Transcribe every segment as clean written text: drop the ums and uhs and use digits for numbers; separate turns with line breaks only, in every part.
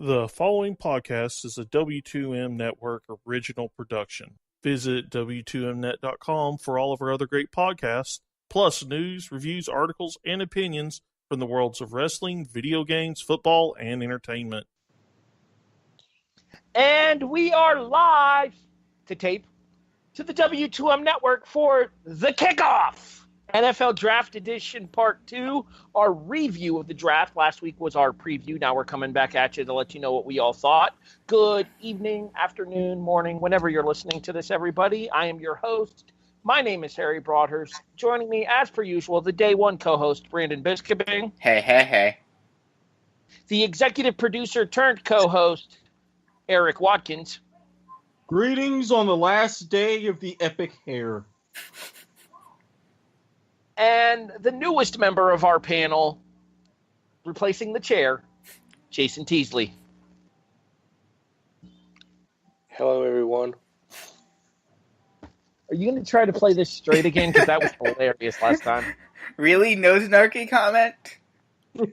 The following podcast is a W2M Network original production. Visit W2Mnet.com for all of our other great podcasts, plus news, reviews, articles, and opinions from the worlds of wrestling, video games, football, and entertainment.
And we are live to tape to the W2M Network for the Kickoff. NFL Draft Edition Part 2, our review of the draft. Last week was our preview. Now we're coming back at you to let you know what we all thought. Good evening, afternoon, morning, whenever you're listening to this, everybody. I am your host. My name is Harry Broadhurst. Joining me, as per usual, the day one co-host, Brandon Biskobing.
Hey.
The executive producer turned co-host, Erik Watkins.
Greetings on the last day of the epic hair.
And the newest member of our panel, replacing the chair, Jason Teasley.
Hello, everyone.
Are you going to try to play this straight again? Because that was hilarious last time.
Really? No snarky comment?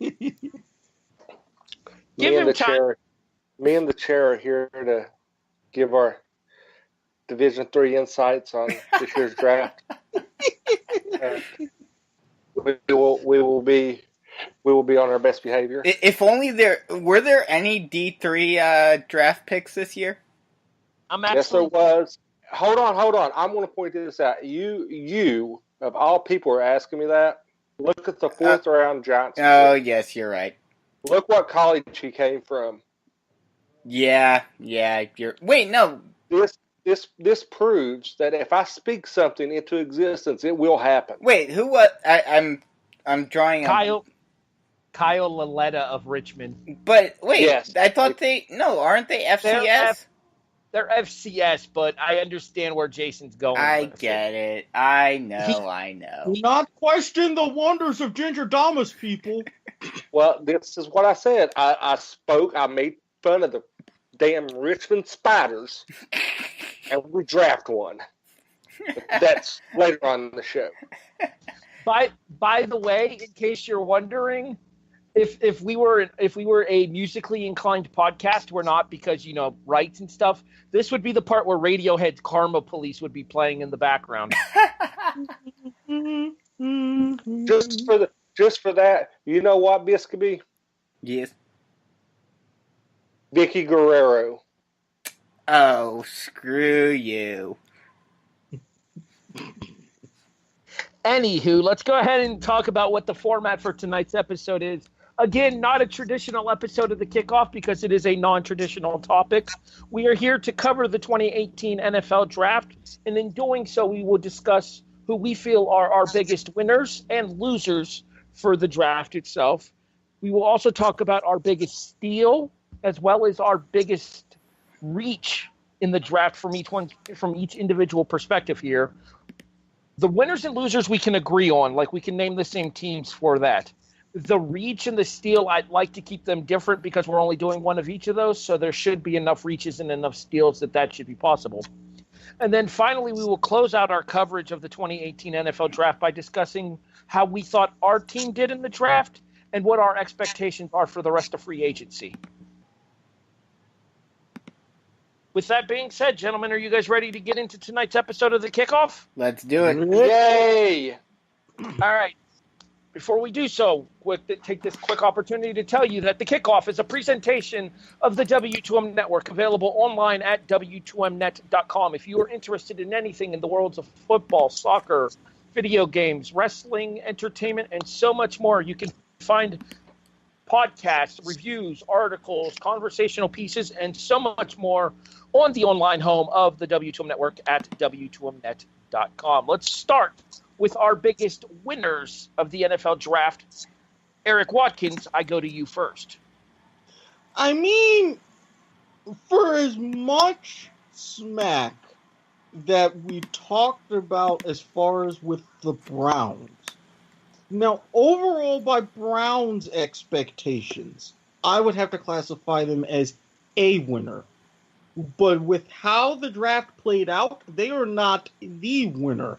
Give him time.
Me and the chair are here to give our Division III insights on this year's draft. We will be on our best behavior.
If only were there any D3 draft picks this year?
Yes, there was. Hold on. I'm going to point this out. You of all people are asking me that. Look at the fourth round Giants.
Oh, yes, you're right.
Look what college he came from.
Yeah. Wait, no.
This proves that if I speak something into existence, it will happen.
Wait, who? What? I'm drawing.
Kyle Laletta of Richmond.
But wait,
yes.
I thought aren't they FCS?
They're FCS, but I understand where Jason's going.
I get it. I know.
Do not question the wonders of Ginger Damas, people.
Well, this is what I said. I made fun of the damn Richmond Spiders, and we draft one. That's later on in the show.
By the way, in case you're wondering, if we were a musically inclined podcast, we're not because rights and stuff. This would be the part where Radiohead's "Karma Police" would be playing in the background.
Just for that, you know what, Biskobing?
Yes.
Vicky Guerrero.
Oh, screw you.
Anywho, let's go ahead and talk about what the format for tonight's episode is. Again, not a traditional episode of the Kickoff because it is a non-traditional topic. We are here to cover the 2018 NFL Draft, and in doing so, we will discuss who we feel are our biggest winners and losers for the draft itself. We will also talk about our biggest steal, as well as our biggest reach in the draft from each individual perspective here. The winners and losers we can agree on, like we can name the same teams for that. The reach and the steal, I'd like to keep them different because we're only doing one of each of those, so there should be enough reaches and enough steals that should be possible. And then finally, we will close out our coverage of the 2018 NFL Draft by discussing how we thought our team did in the draft and what our expectations are for the rest of free agency. With that being said, gentlemen, are you guys ready to get into tonight's episode of the Kickoff?
Let's do it.
Yay!
All right. Before we do so, take this quick opportunity to tell you that the Kickoff is a presentation of the W2M Network, available online at W2Mnet.com. If you are interested in anything in the worlds of football, soccer, video games, wrestling, entertainment, and so much more, you can find podcasts, reviews, articles, conversational pieces, and so much more on the online home of the W2M Network at W2Mnet.com. Let's start with our biggest winners of the NFL Draft. Erik Watkins, I go to you first.
I mean, for as much smack that we talked about as far as with the Browns, now, overall, by Browns' expectations, I would have to classify them as a winner. But with how the draft played out, they are not the winner.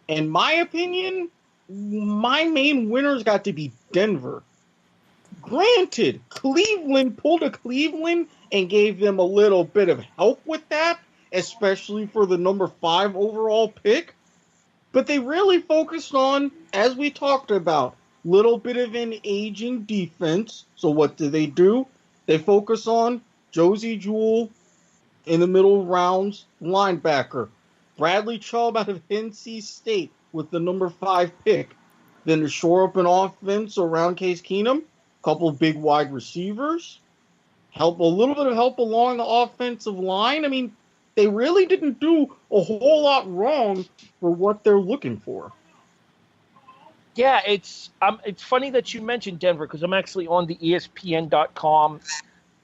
In my opinion, my main winner's got to be Denver. Granted, Cleveland pulled a Cleveland and gave them a little bit of help with that, especially for the number 5 overall pick. But they really focused on, as we talked about, little bit of an aging defense. So what do? They focus on Josie Jewell in the middle rounds, linebacker. Bradley Chubb out of NC State with the number 5 pick. Then to shore up an offense around Case Keenum, a couple of big wide receivers, a little bit of help along the offensive line. I mean, they really didn't do a whole lot wrong for what they're looking for.
Yeah, it's funny that you mentioned Denver because I'm actually on the ESPN.com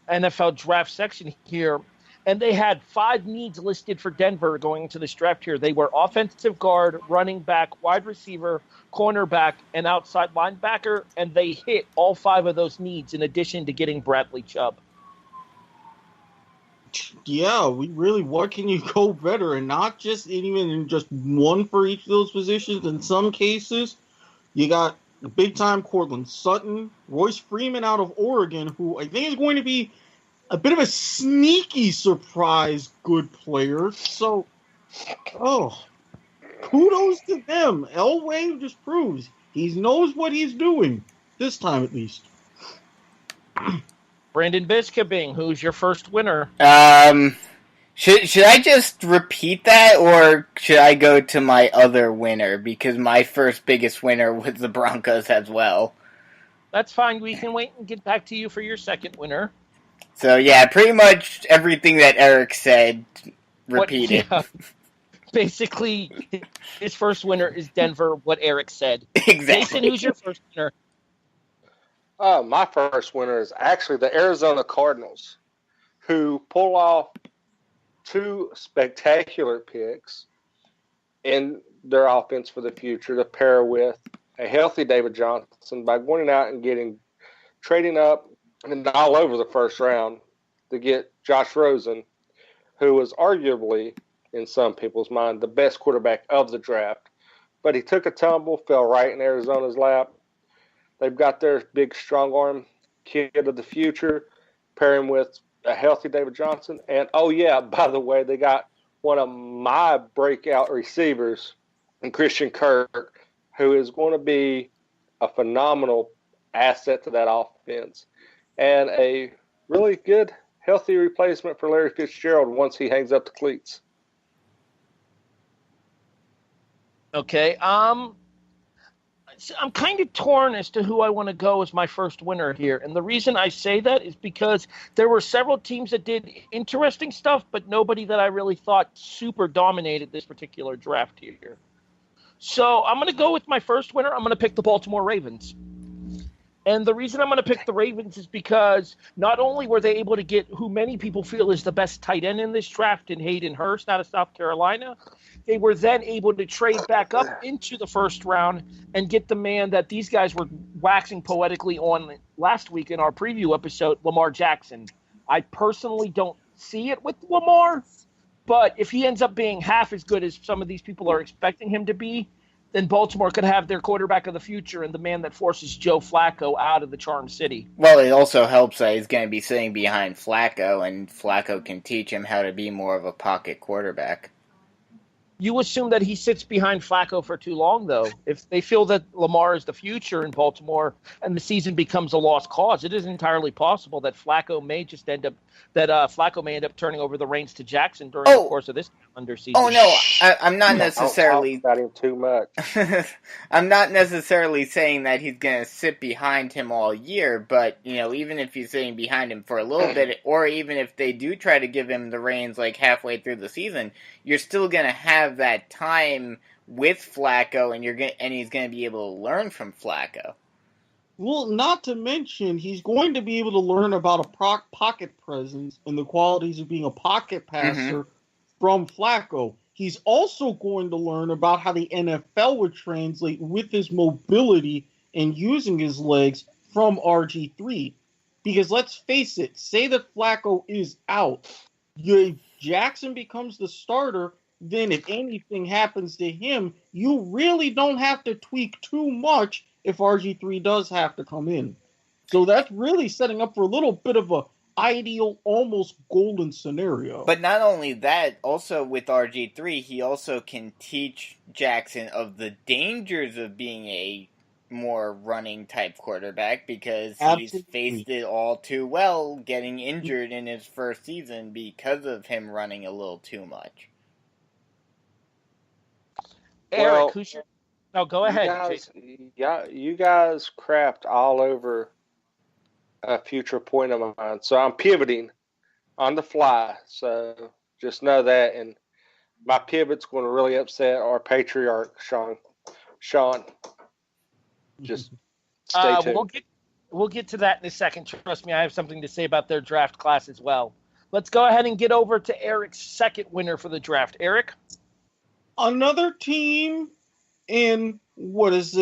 NFL draft section here, and they had 5 needs listed for Denver going into this draft here. They were offensive guard, running back, wide receiver, cornerback, and outside linebacker, and they hit all 5 of those needs in addition to getting Bradley Chubb.
Yeah, what can you go better? And not just even in just one for each of those positions. In some cases, you got the big-time Cortland Sutton, Royce Freeman out of Oregon, who I think is going to be a bit of a sneaky surprise good player. So, kudos to them. Elway just proves he knows what he's doing, this time at least.
Brandon Biskobing, who's your first winner?
Should I just repeat that, or should I go to my other winner? Because my first biggest winner was the Broncos as well.
That's fine. We can wait and get back to you for your second winner.
So, yeah, pretty much everything that Erik said, repeated.
Basically, his first winner is Denver, what Erik said.
Exactly.
Jason, who's your first winner?
My first winner is actually the Arizona Cardinals, who pull off 2 spectacular picks in their offense for the future to pair with a healthy David Johnson by going out and trading up and all over the first round to get Josh Rosen, who was arguably, in some people's mind, the best quarterback of the draft. But he took a tumble, fell right in Arizona's lap. They've got their big, strong arm kid of the future, pairing with a healthy David Johnson. And, oh, yeah, by the way, they got one of my breakout receivers, in Christian Kirk, who is going to be a phenomenal asset to that offense and a really good, healthy replacement for Larry Fitzgerald once he hangs up the cleats.
Okay. I'm kind of torn as to who I want to go as my first winner here. And the reason I say that is because there were several teams that did interesting stuff, but nobody that I really thought super dominated this particular draft here. So I'm going to go with my first winner. I'm going to pick the Baltimore Ravens. And the reason I'm going to pick the Ravens is because not only were they able to get who many people feel is the best tight end in this draft in Hayden Hurst out of South Carolina, they were then able to trade back up into the first round and get the man that these guys were waxing poetically on last week in our preview episode, Lamar Jackson. I personally don't see it with Lamar, but if he ends up being half as good as some of these people are expecting him to be, then Baltimore could have their quarterback of the future and the man that forces Joe Flacco out of the Charm City.
Well, it also helps that he's going to be sitting behind Flacco, and Flacco can teach him how to be more of a pocket quarterback.
You assume that he sits behind Flacco for too long, though. If they feel that Lamar is the future in Baltimore and the season becomes a lost cause, it is entirely possible that Flacco may end up turning over the reins to Jackson during the course of this underseason.
Oh no, I'm not necessarily
about him too much.
I'm not necessarily saying that he's going to sit behind him all year, but even if he's sitting behind him for a little bit, or even if they do try to give him the reins like halfway through the season, you're still going to have that time with Flacco, and he's going to be able to learn from Flacco.
Well, not to mention, he's going to be able to learn about a pocket presence and the qualities of being a pocket passer from Flacco. He's also going to learn about how the NFL would translate with his mobility and using his legs from RG3. Because let's face it, say that Flacco is out, Jackson becomes the starter, then if anything happens to him, you really don't have to tweak too much if RG3 does have to come in. So that's really setting up for a little bit of a ideal, almost golden scenario.
But not only that, also with RG3, he also can teach Jackson of the dangers of being a more running type quarterback, because he's faced it all too well, getting injured in his first season because of him running a little too much.
Erik, who's your... No, go ahead, Jason.
Yeah, you guys crapped all over a future point of mine. So I'm pivoting on the fly. So just know that. And my pivot's going to really upset our patriarch, Sean. Just stay tuned.
We'll get to that in a second. Trust me, I have something to say about their draft class as well. Let's go ahead and get over to Erik's second winner for the draft. Erik?
Another team in what is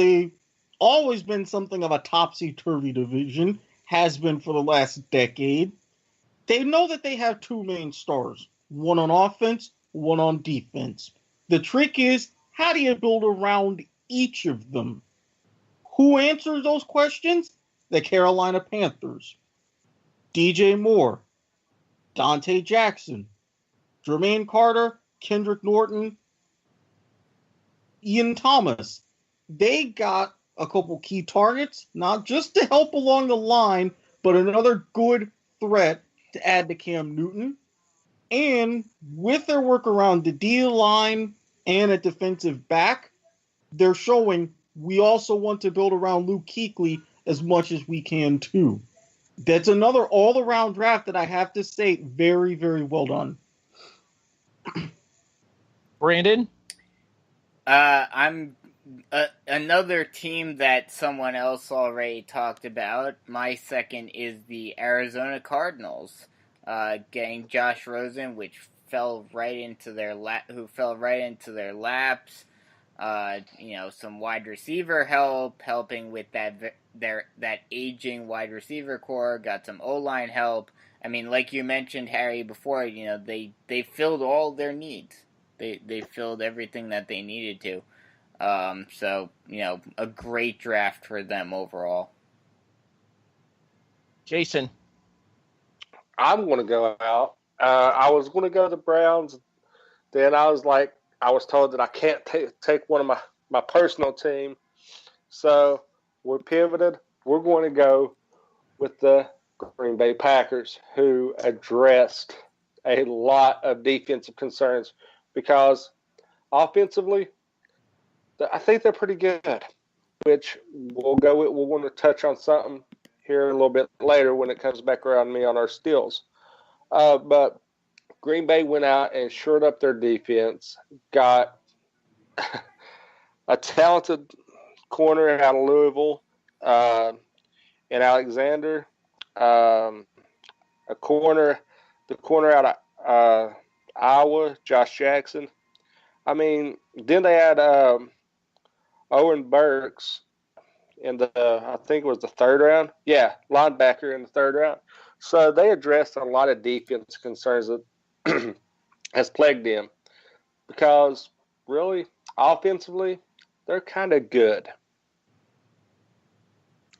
always been something of a topsy-turvy division, has been for the last decade. They know that they have two main stars, one on offense, one on defense. The trick is, how do you build around each of them? Who answers those questions? The Carolina Panthers. DJ Moore, Dante Jackson, Jermaine Carter, Kendrick Norton, Ian Thomas. They got a couple key targets, not just to help along the line, but another good threat to add to Cam Newton. And with their work around the D-line and a defensive back, they're showing we also want to build around Luke Kuechly as much as we can too. That's another all-around draft that I have to say, very, very well done.
Brandon?
I'm another team that someone else already talked about. My second is the Arizona Cardinals, getting Josh Rosen, which fell right into their laps. Some wide receiver helping with that aging wide receiver core. Got some O-line help. I mean, like you mentioned, Harry, before, they filled all their needs. They filled everything that they needed to. So, a great draft for them overall.
Jason?
I'm going to go out. I was going to go the Browns. Then I was told that I can't take one of my personal team. So we're pivoted. We're going to go with the Green Bay Packers, who addressed a lot of defensive concerns, because offensively, I think they're pretty good, which we'll go with. We'll want to touch on something here a little bit later when it comes back around me on our steals. But Green Bay went out and shored up their defense, got a talented corner out of Louisville, and Alexander, the corner out of Iowa, Josh Jackson. I mean, then they had Owen Burks in I think it was the third round. Yeah, linebacker in the third round. So they addressed a lot of defense concerns that has plagued them, because really, offensively, they're kind of good.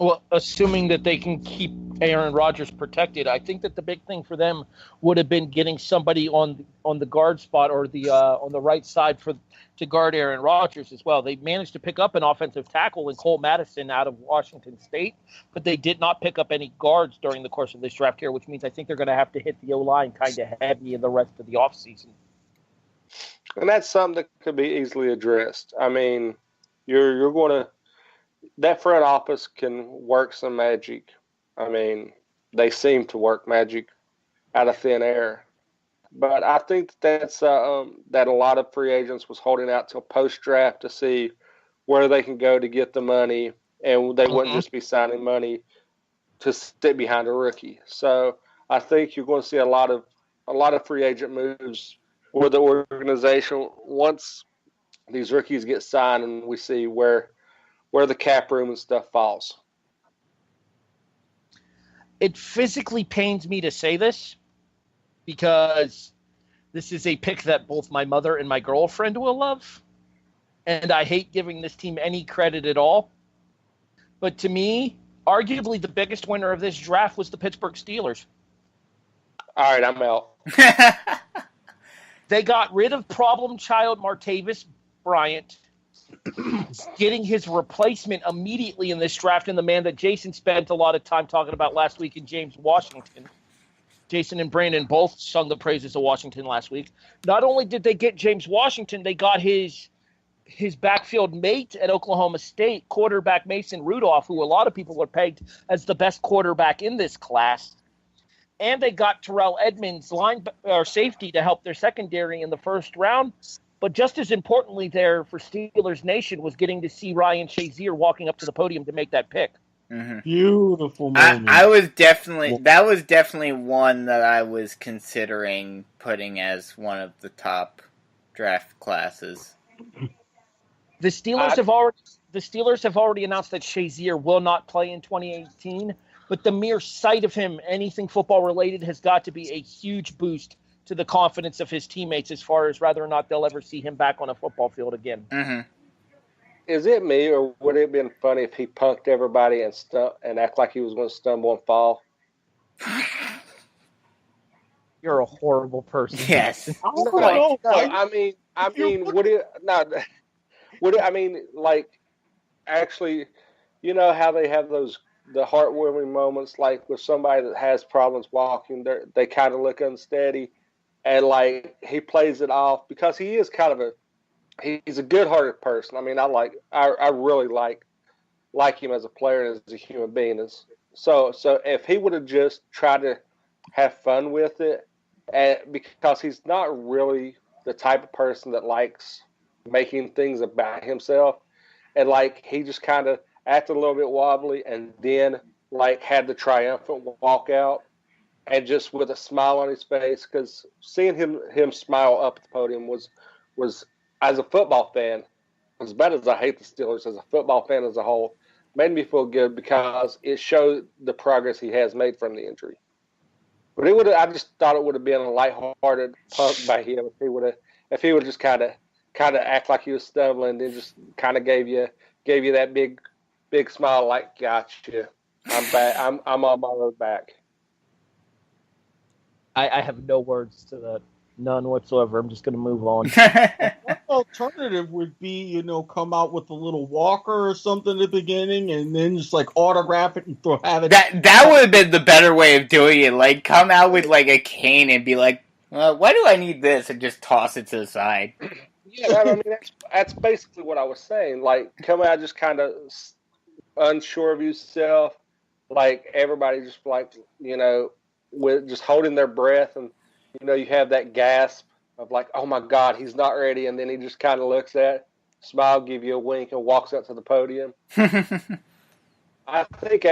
Well, assuming that they can keep Aaron Rodgers protected, I think that the big thing for them would have been getting somebody on the guard spot, or the on the right side to guard Aaron Rodgers as well. They managed to pick up an offensive tackle in Cole Madison out of Washington State, but they did not pick up any guards during the course of this draft here, which means I think they're going to have to hit the O-line kind of heavy in the rest of the offseason.
And that's something that could be easily addressed. I mean, you're going to – that front office can work some magic. I mean, they seem to work magic out of thin air. But I think that's that a lot of free agents was holding out till post-draft to see where they can go to get the money, and they wouldn't just be signing money to sit behind a rookie. So I think you're going to see a lot of free agent moves with the organization once these rookies get signed, and we see where the cap room and stuff falls.
It physically pains me to say this, because this is a pick that both my mother and my girlfriend will love, and I hate giving this team any credit at all. But to me, Arguably the biggest winner of this draft was the Pittsburgh Steelers.
All right, I'm out.
They got rid of problem child Martavis Bryant, getting his replacement immediately in this draft, and the man that Jason spent a lot of time talking about last week in James Washington. Jason and Brandon both sung the praises of Washington last week. Not only did they get James Washington, they got his backfield mate at Oklahoma State, quarterback Mason Rudolph, who a lot of people are pegged as the best quarterback in this class. And they got Terrell Edmonds, safety, to help their secondary in the first round. But just as importantly there for Steelers Nation was getting to see Ryan Shazier walking up to the podium to make that pick.
Mm-hmm. Beautiful moment.
That was definitely one that I was considering putting as one of the top draft classes.
The Steelers have already announced that Shazier will not play in 2018, but the mere sight of him, anything football related, has got to be a huge boost to the confidence of his teammates as far as whether or not they'll ever see him back on a football field again.
Mm-hmm.
Is it me, or would it have been funny if he punked everybody and act like he was going to stumble and fall?
You're a horrible person.
Yes.
Actually, you know how they have the heartwarming moments, like with somebody that has problems walking, they kind of look unsteady, and like he plays it off because he is kind of he's a good-hearted person. I mean, I really like him as a player and as a human being. So if he would have just tried to have fun with it, and because he's not really the type of person that likes making things about himself, and like he just kind of acted a little bit wobbly and then like had the triumphant walk out and just with a smile on his face, because seeing him smile up at the podium was as a football fan, as bad as I hate the Steelers, as a football fan as a whole, made me feel good because it showed the progress he has made from the injury. But I just thought it would have been a lighthearted punk by him if he would just kind of act like he was stumbling and just kind of gave you that big smile, like, gotcha, I'm back, I'm on my road back.
I have no words to that. None whatsoever. I'm just going to move on.
One alternative would be, come out with a little walker or something at the beginning and then just like autograph it and have it.
That would have been the better way of doing it. Like, come out with like a cane and be like, why do I need this? And just toss it to the side.
Yeah, I mean, that's basically what I was saying. Like, come out just kind of unsure of yourself. Like, everybody just like, with just holding their breath, and you have that gasp of like, oh my God, he's not ready, and then he just kind of looks at, smile, give you a wink, and walks up to the podium. I think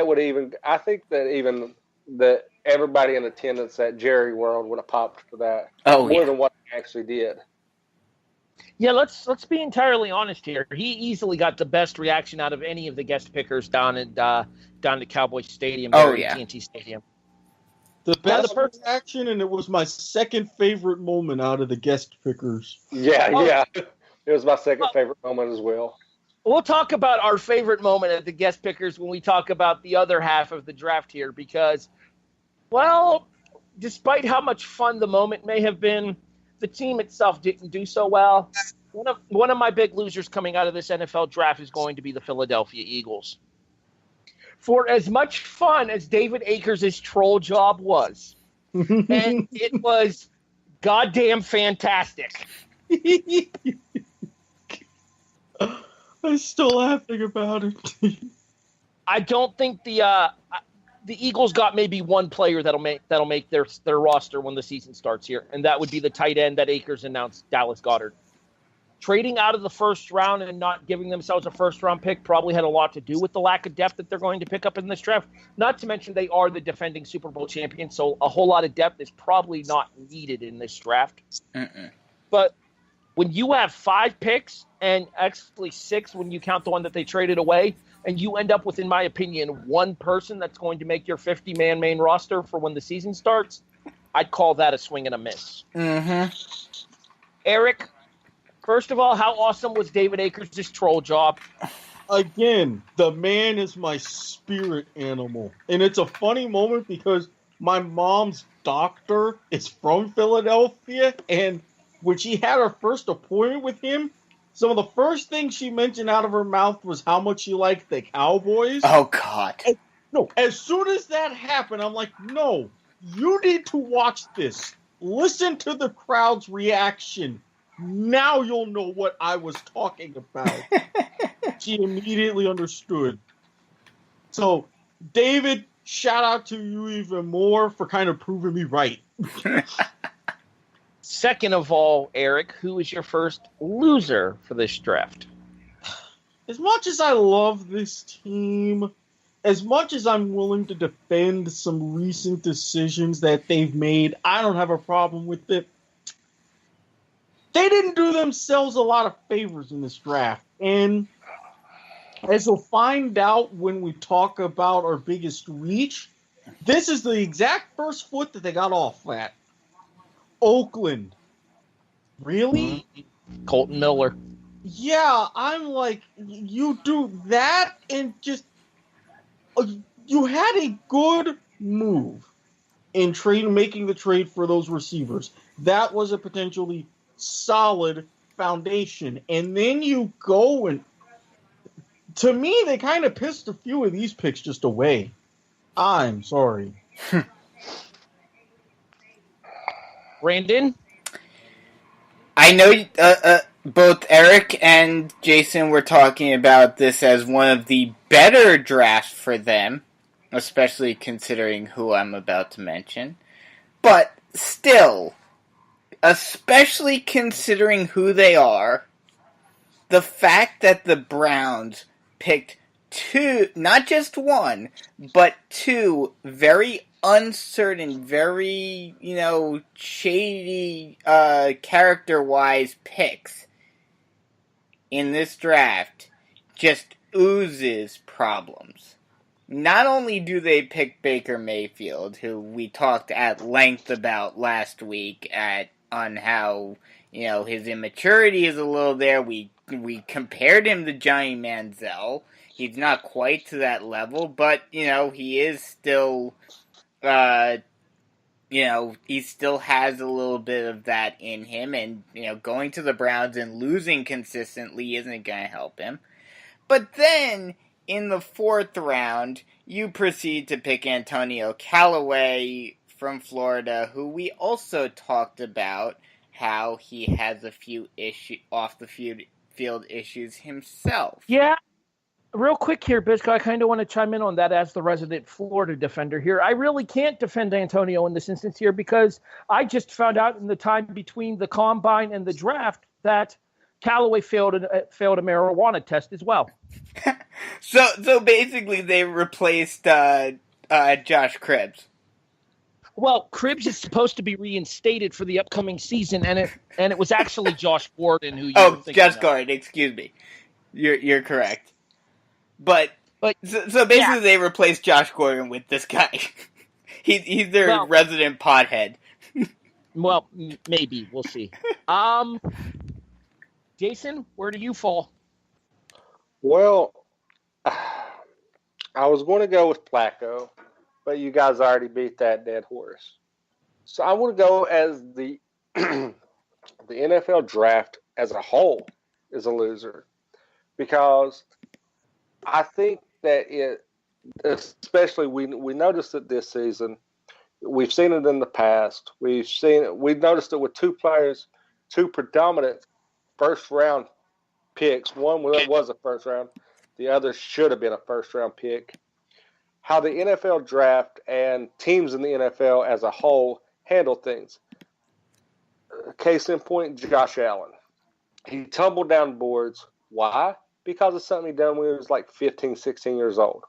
that everybody in attendance at Jerry World would have popped for that. More than what he actually did.
Yeah, let's be entirely honest here. He easily got the best reaction out of any of the guest pickers down to Cowboy Stadium, TNT Stadium.
The best reaction, and it was my second favorite moment out of the guest pickers.
Yeah. It was my second favorite moment as well.
We'll talk about our favorite moment at the guest pickers when we talk about the other half of the draft here, because, well, despite how much fun the moment may have been, the team itself didn't do so well. One of my big losers coming out of this NFL draft is going to be the Philadelphia Eagles. For as much fun as David Akers' troll job was, and it was goddamn fantastic.
I'm still laughing about it.
I don't think the Eagles got maybe one player that'll make their roster when the season starts here, and that would be the tight end that Akers announced, Dallas Goedert. Trading out of the first round and not giving themselves a first-round pick probably had a lot to do with the lack of depth that they're going to pick up in this draft. Not to mention they are the defending Super Bowl champions, so a whole lot of depth is probably not needed in this draft. But when you have 5 picks, and actually 6 when you count the one that they traded away, and you end up with, in my opinion, one person that's going to make your 50-man main roster for when the season starts, I'd call that a swing and a miss. Erik, first of all, how awesome was David Akers' troll job?
Again, the man is my spirit animal. And it's a funny moment because my mom's doctor is from Philadelphia, and when she had her first appointment with him, some of the first things she mentioned out of her mouth was how much she liked the Cowboys.
Oh, God.
No, as soon as that happened, I'm like, no, you need to watch this. Listen to the crowd's reaction. Now you'll know what I was talking about. She immediately understood. So, David, shout out to you even more for kind of proving me right.
Second of all, Erik, who is your first loser for this draft?
As much as I love this team, as much as I'm willing to defend some recent decisions that they've made, I don't have a problem with it. They didn't do themselves a lot of favors in this draft. And as we'll find out when we talk about our biggest reach, this is the exact first foot that they got off at. Oakland. Really?
Holden Miller.
Yeah, I'm like, you do that and just... you had a good move in making the trade for those receivers. That was a potentially solid foundation. And then you go and... To me, they kind of pissed a few of these picks just away. I'm sorry.
Brandon?
I know both Erik and Jason were talking about this as one of the better drafts for them, especially considering who I'm about to mention. But still, especially considering who they are, the fact that the Browns picked two, not just one, but two very uncertain, very, shady, character-wise picks in this draft just oozes problems. Not only do they pick Baker Mayfield, who we talked at length about last week on how, his immaturity is a little there. We compared him to Johnny Manziel. He's not quite to that level, but, he is still, he still has a little bit of that in him, and, going to the Browns and losing consistently isn't going to help him. But then, in the fourth round, you proceed to pick Antonio Callaway from Florida, who we also talked about how he has a few off the field issues himself.
Yeah. Real quick here, Bisco, I kind of want to chime in on that as the resident Florida defender here. I really can't defend Antonio in this instance here because I just found out in the time between the combine and the draft that Callaway failed a marijuana test as well.
So basically they replaced Josh Cribbs.
Well, Cribbs is supposed to be reinstated for the upcoming season, and it was actually Josh Gordon who you were thinking
Josh
of.
Gordon, excuse me. You're correct. But so basically they replaced Josh Gordon with this guy. he's their resident pothead.
Well, maybe. We'll see. Jason, where do you fall?
Well, I was going to go with Flacco, but you guys already beat that dead horse. So I want to go as the the NFL draft as a whole is a loser because I think that especially we noticed it this season. We've seen it in the past. We've noticed it with two players, two predominant first round picks. One was a first round, the other should have been a first round pick. How the NFL draft and teams in the NFL as a whole handle things. Case in point, Josh Allen. He tumbled down boards. Why? Because of something he done when he was like 15, 16 years old.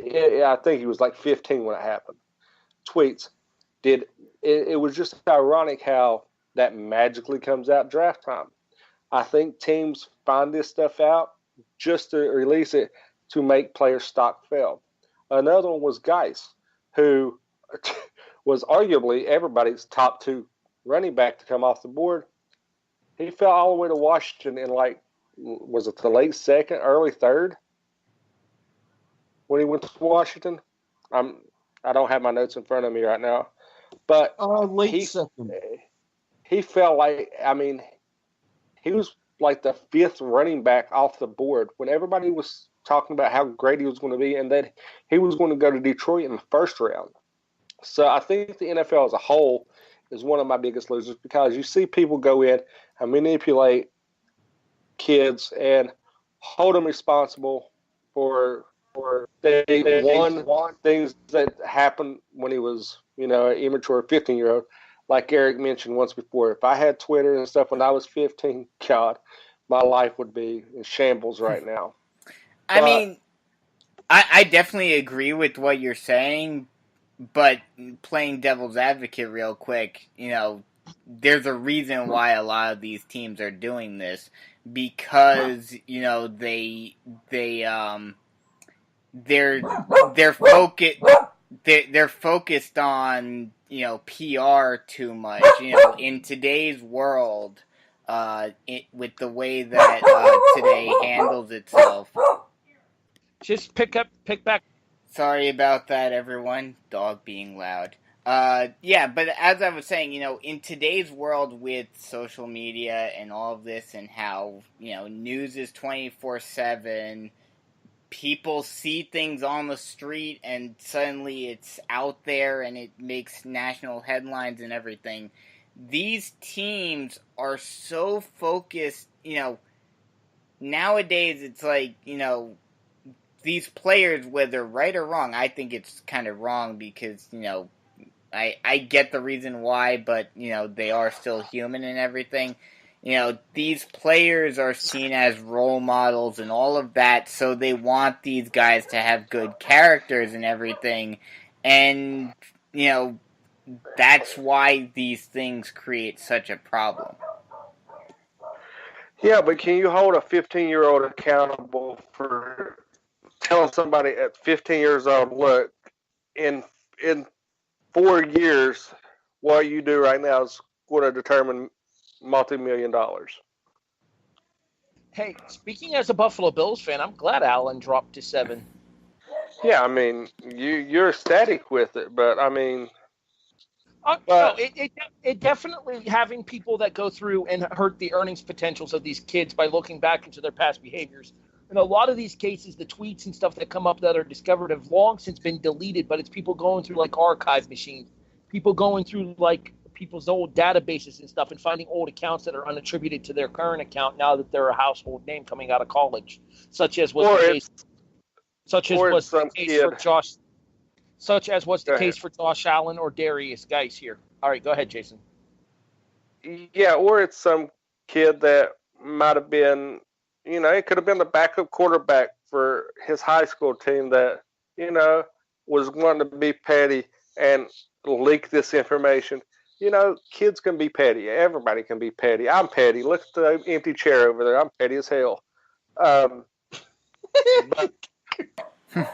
I think he was like 15 when it happened. Tweets. It was just ironic how that magically comes out draft time. I think teams find this stuff out just to release it to make players' stock fail. Another one was Geis, who was arguably everybody's top two running back to come off the board. He fell all the way to Washington in like was it the late second, early third when he went to Washington? I don't have my notes in front of me right now, but
late second.
He felt like, I mean, he was like the fifth running back off the board when everybody was talking about how great he was going to be and that he was going to go to Detroit in the first round. So I think the NFL as a whole is one of my biggest losers because you see people go in and manipulate kids and hold them responsible for things that happened when he was, an immature 15-year-old. Like Erik mentioned once before, if I had Twitter and stuff when I was 15, God, my life would be in shambles right now.
I mean, I definitely agree with what you're saying, but playing devil's advocate real quick, there's a reason why a lot of these teams are doing this because, they're focused on PR too much. In today's world, with the way that today handles itself.
Just pick back.
Sorry about that, everyone. Dog being loud. Yeah, but as I was saying, in today's world with social media and all of this and how, news is 24/7, people see things on the street and suddenly it's out there and it makes national headlines and everything. These teams are so focused, nowadays it's like, these players, whether right or wrong, I think it's kind of wrong because, I get the reason why, but, they are still human and everything. These players are seen as role models and all of that, so they want these guys to have good characters and everything. And, that's why these things create such a problem.
Yeah, but can you hold a 15-year-old accountable for telling somebody at 15 years old, look, in 4 years, what you do right now is going to determine multi-million dollars?
Hey, speaking as a Buffalo Bills fan, I'm glad Allen dropped to 7.
Yeah, I mean, you're ecstatic with it, but I mean...
No, it definitely having people that go through and hurt the earnings potentials of these kids by looking back into their past behaviors. In a lot of these cases, the tweets and stuff that come up that are discovered have long since been deleted, but it's people going through like archive machines, people going through like people's old databases and stuff and finding old accounts that are unattributed to their current account now that they're a household name coming out of college, such as was the case for Josh Allen or Darius Geis here. All right, go ahead, Jason.
Yeah, or it's some kid that might have been, it could have been the backup quarterback for his high school team that, was wanting to be petty and leak this information. Kids can be petty. Everybody can be petty. I'm petty. Look at the empty chair over there. I'm petty as hell. But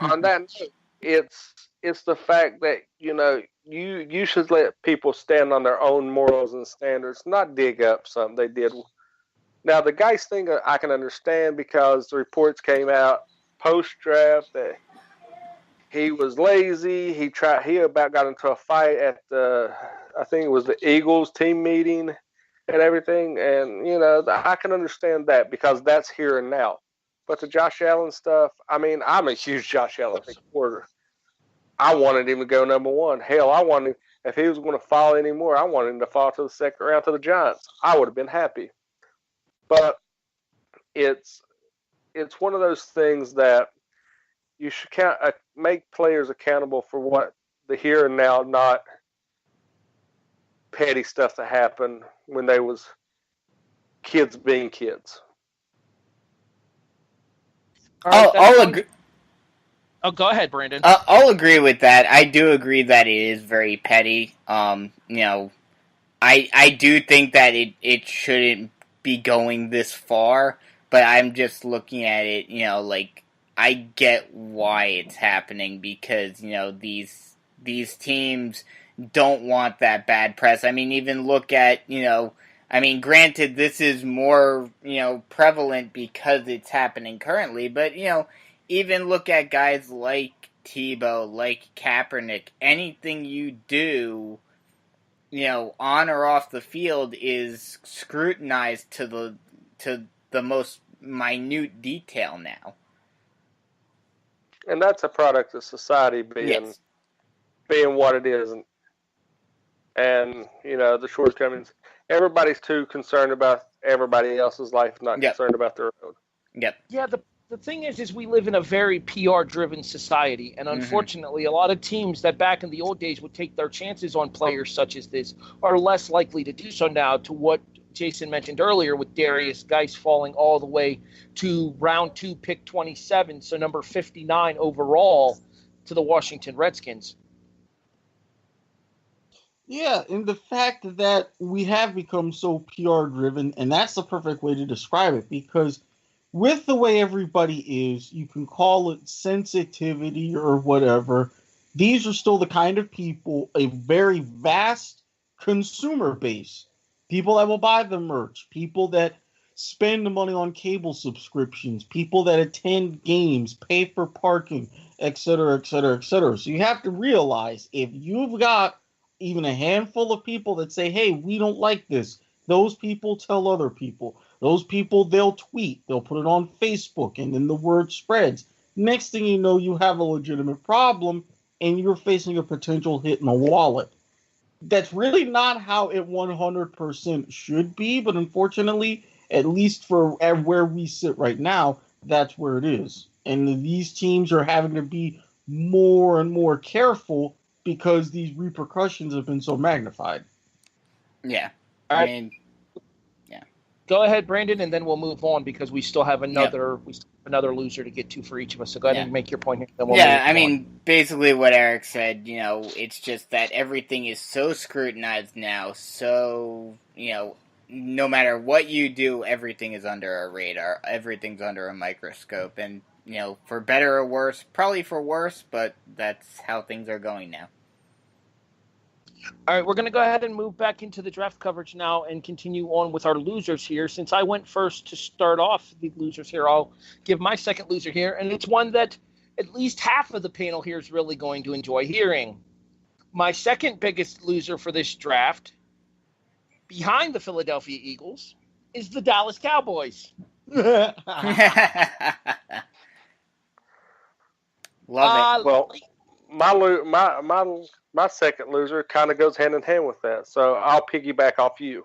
on that note, it's the fact that, you should let people stand on their own morals and standards, not dig up something they did. Now, the Geis thing I can understand because the reports came out post-draft that he was lazy. He about got into a fight at I think it was the Eagles team meeting and everything. And, I can understand that because that's here and now. But the Josh Allen stuff, I mean, I'm a huge Josh Allen supporter. I wanted him to go number 1. Hell, if he was going to fall anymore, I wanted him to fall to the second round to the Giants. I would have been happy. But it's one of those things that you should make players accountable for what the here and now, not petty stuff that happened when they was kids being kids.
I'll agree.
Oh, go ahead, Brandon.
I'll agree with that. I do agree that it is very petty. I do think that it shouldn't be going this far, but I'm just looking at it, like, I get why it's happening because, these teams don't want that bad press. I mean, even look at, I mean, granted, this is more, prevalent because it's happening currently, but, even look at guys like Tebow, like Kaepernick. Anything you do, on or off the field is scrutinized to the most minute detail now.
And that's a product of society being what it is, and the shortcomings. Everybody's too concerned about everybody else's life, not concerned about their own.
Yep.
Yeah, the thing is we live in a very PR-driven society, and unfortunately, a lot of teams that back in the old days would take their chances on players such as this are less likely to do so now, to what Jason mentioned earlier with Darius Geis falling all the way to round 2, pick 27, so number 59 overall to the Washington Redskins.
Yeah, and the fact that we have become so PR-driven, and that's the perfect way to describe it, because with the way everybody is, you can call it sensitivity or whatever, these are still the kind of people, a very vast consumer base. People that will buy the merch, people that spend the money on cable subscriptions, people that attend games, pay for parking, etc., etc., etc. So you have to realize, if you've got even a handful of people that say, hey, we don't like this, those people tell other people. Those people, they'll tweet, they'll put it on Facebook, and then the word spreads. Next thing you know, you have a legitimate problem, and you're facing a potential hit in the wallet. That's really not how it 100% should be, but unfortunately, at least for where we sit right now, that's where it is. And these teams are having to be more and more careful because these repercussions have been so magnified.
Yeah.
I
mean,
go ahead, Brandon, and then we'll move on because we still have another loser to get to for each of us. So go ahead and make your point here. Then we'll
I mean, basically what Erik said, it's just that everything is so scrutinized now, so, no matter what you do, everything is under a radar. Everything's under a microscope, and, for better or worse, probably for worse, but that's how things are going now.
All right, we're going to go ahead and move back into the draft coverage now and continue on with our losers here. Since I went first to start off the losers here, I'll give my second loser here, and it's one that at least half of the panel here is really going to enjoy hearing. My second biggest loser for this draft, behind the Philadelphia Eagles, is the Dallas Cowboys.
Love it.
Well, my second loser kind of goes hand in hand with that, so I'll piggyback off you.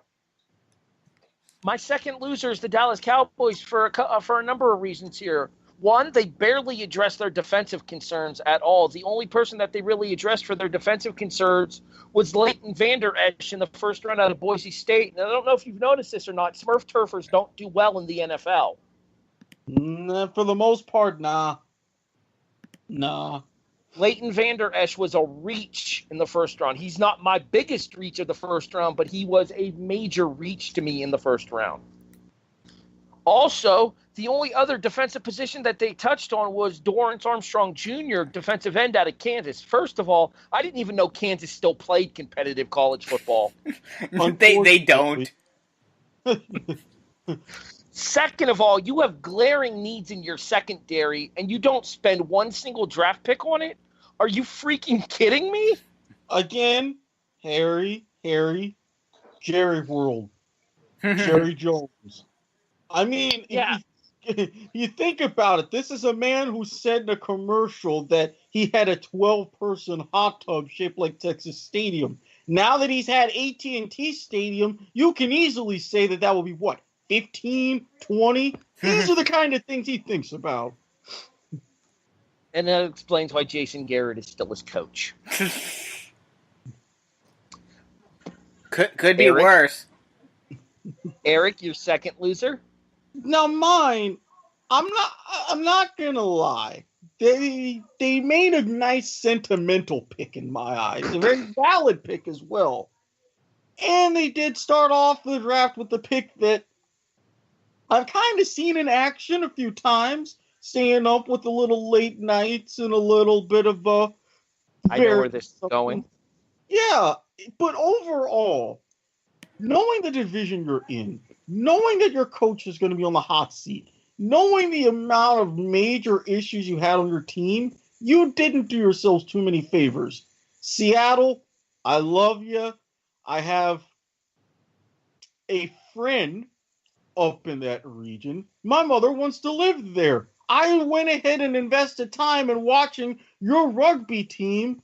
My second loser is the Dallas Cowboys for a number of reasons here. One, they barely addressed their defensive concerns at all. The only person that they really addressed for their defensive concerns was Leighton Vander Esch in the first round out of Boise State. And I don't know if you've noticed this or not, Smurf turfers don't do well in the NFL.
For the most part, nah.
Leighton Vander Esch was a reach in the first round. He's not my biggest reach of the first round, but he was a major reach to me in the first round. Also, the only other defensive position that they touched on was Dorrance Armstrong Jr., defensive end out of Kansas. First of all, I didn't even know Kansas still played competitive college football.
They don't.
Second of all, you have glaring needs in your secondary, and you don't spend one single draft pick on it? Are you freaking kidding me?
Again, Harry, Jerry World, Jerry Jones. I mean, you think about it. This is a man who said in a commercial that he had a 12-person hot tub shaped like Texas Stadium. Now that he's had AT&T Stadium, you can easily say that will be, 15, 20? These are the kind of things he thinks about.
And that explains why Jason Garrett is still his coach.
Could be worse.
Erik, your second loser?
Now mine, I'm not gonna lie. They made a nice sentimental pick in my eyes. A very valid pick as well. And they did start off the draft with the pick that I've kind of seen in action a few times, staying up with a little late nights and a little bit of
I know where this is going.
Yeah, but overall, knowing the division you're in, knowing that your coach is going to be on the hot seat, knowing the amount of major issues you had on your team, you didn't do yourselves too many favors. Seattle, I love you. I have a friend up in that region. My mother wants to live there. I went ahead and invested time in watching your rugby team.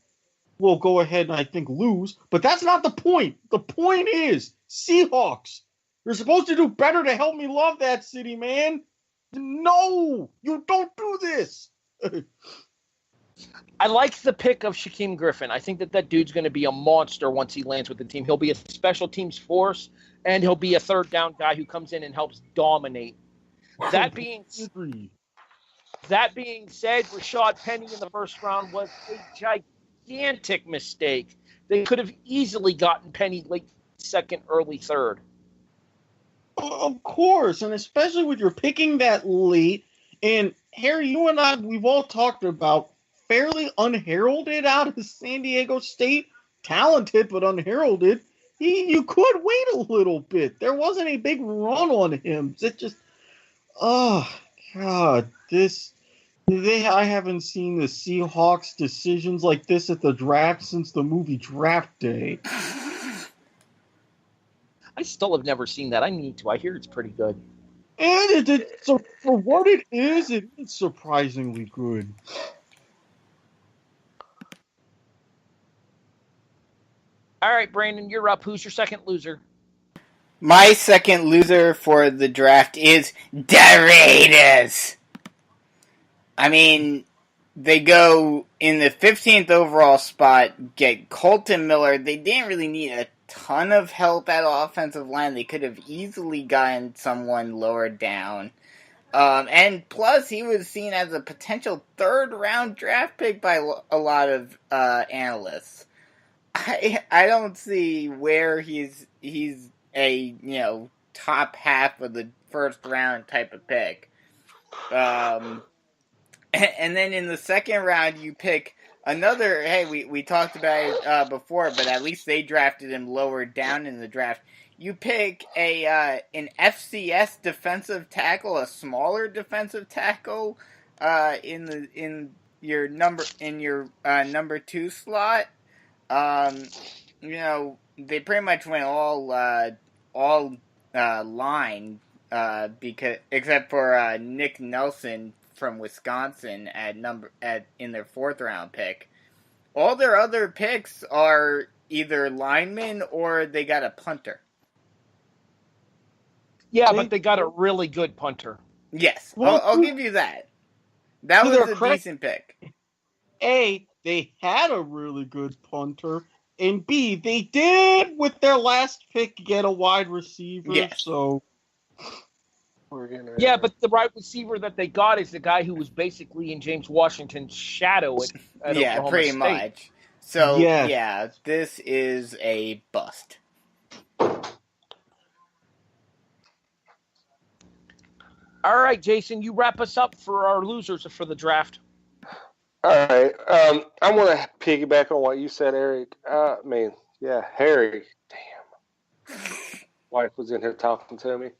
Will go ahead and I think lose, but that's not the point. The point is Seahawks. You're supposed to do better to help me love that city, man. No, you don't do this.
I like the pick of Shaquem Griffin. I think that dude's going to be a monster once he lands with the team. He'll be a special teams force, and he'll be a third down guy who comes in and helps dominate. That being said, Rashad Penny in the first round was a gigantic mistake. They could have easily gotten Penny late second, early third.
Of course, and especially with your picking that late. And Harry, you and I, we've all talked about fairly unheralded out of San Diego State. Talented, but unheralded. You could wait a little bit. There wasn't a big run on him. It just, oh, God, I haven't seen the Seahawks decisions like this at the draft since the movie Draft Day.
I still have never seen that. I need to. I hear it's pretty good.
And so for what it is surprisingly good.
All right, Brandon, you're up. Who's your second loser?
My second loser for the draft is the Raiders. I mean, they go in the 15th overall spot, get Holden Miller. They didn't really need a ton of help at offensive line. They could have easily gotten someone lower down. And plus, he was seen as a potential third-round draft pick by a lot of analysts. I don't see where he's a top half of the first round type of pick. And then in the second round, you pick another. Hey, we talked about it before, but at least they drafted him lower down in the draft. You pick an FCS defensive tackle, a smaller defensive tackle, in your number 2 slot. They pretty much went all line because except for Nick Nelson from Wisconsin in their 4th round pick. All their other picks are either linemen or they got a punter.
Yeah, but they got a really good punter.
Yes, I'll give you that. That was a decent pick.
A, they had a really good punter, and B, they did with their last pick get a wide receiver.
Yes.
So
yeah, but the wide receiver that they got is the guy who was basically in James Washington's shadow at Oklahoma
pretty
State.
much. So yeah, this is a bust.
All right, Jason, you wrap us up for our losers for the draft.
All right. I want to piggyback on what you said, Erik. Harry. Damn. Wife was in here talking to me.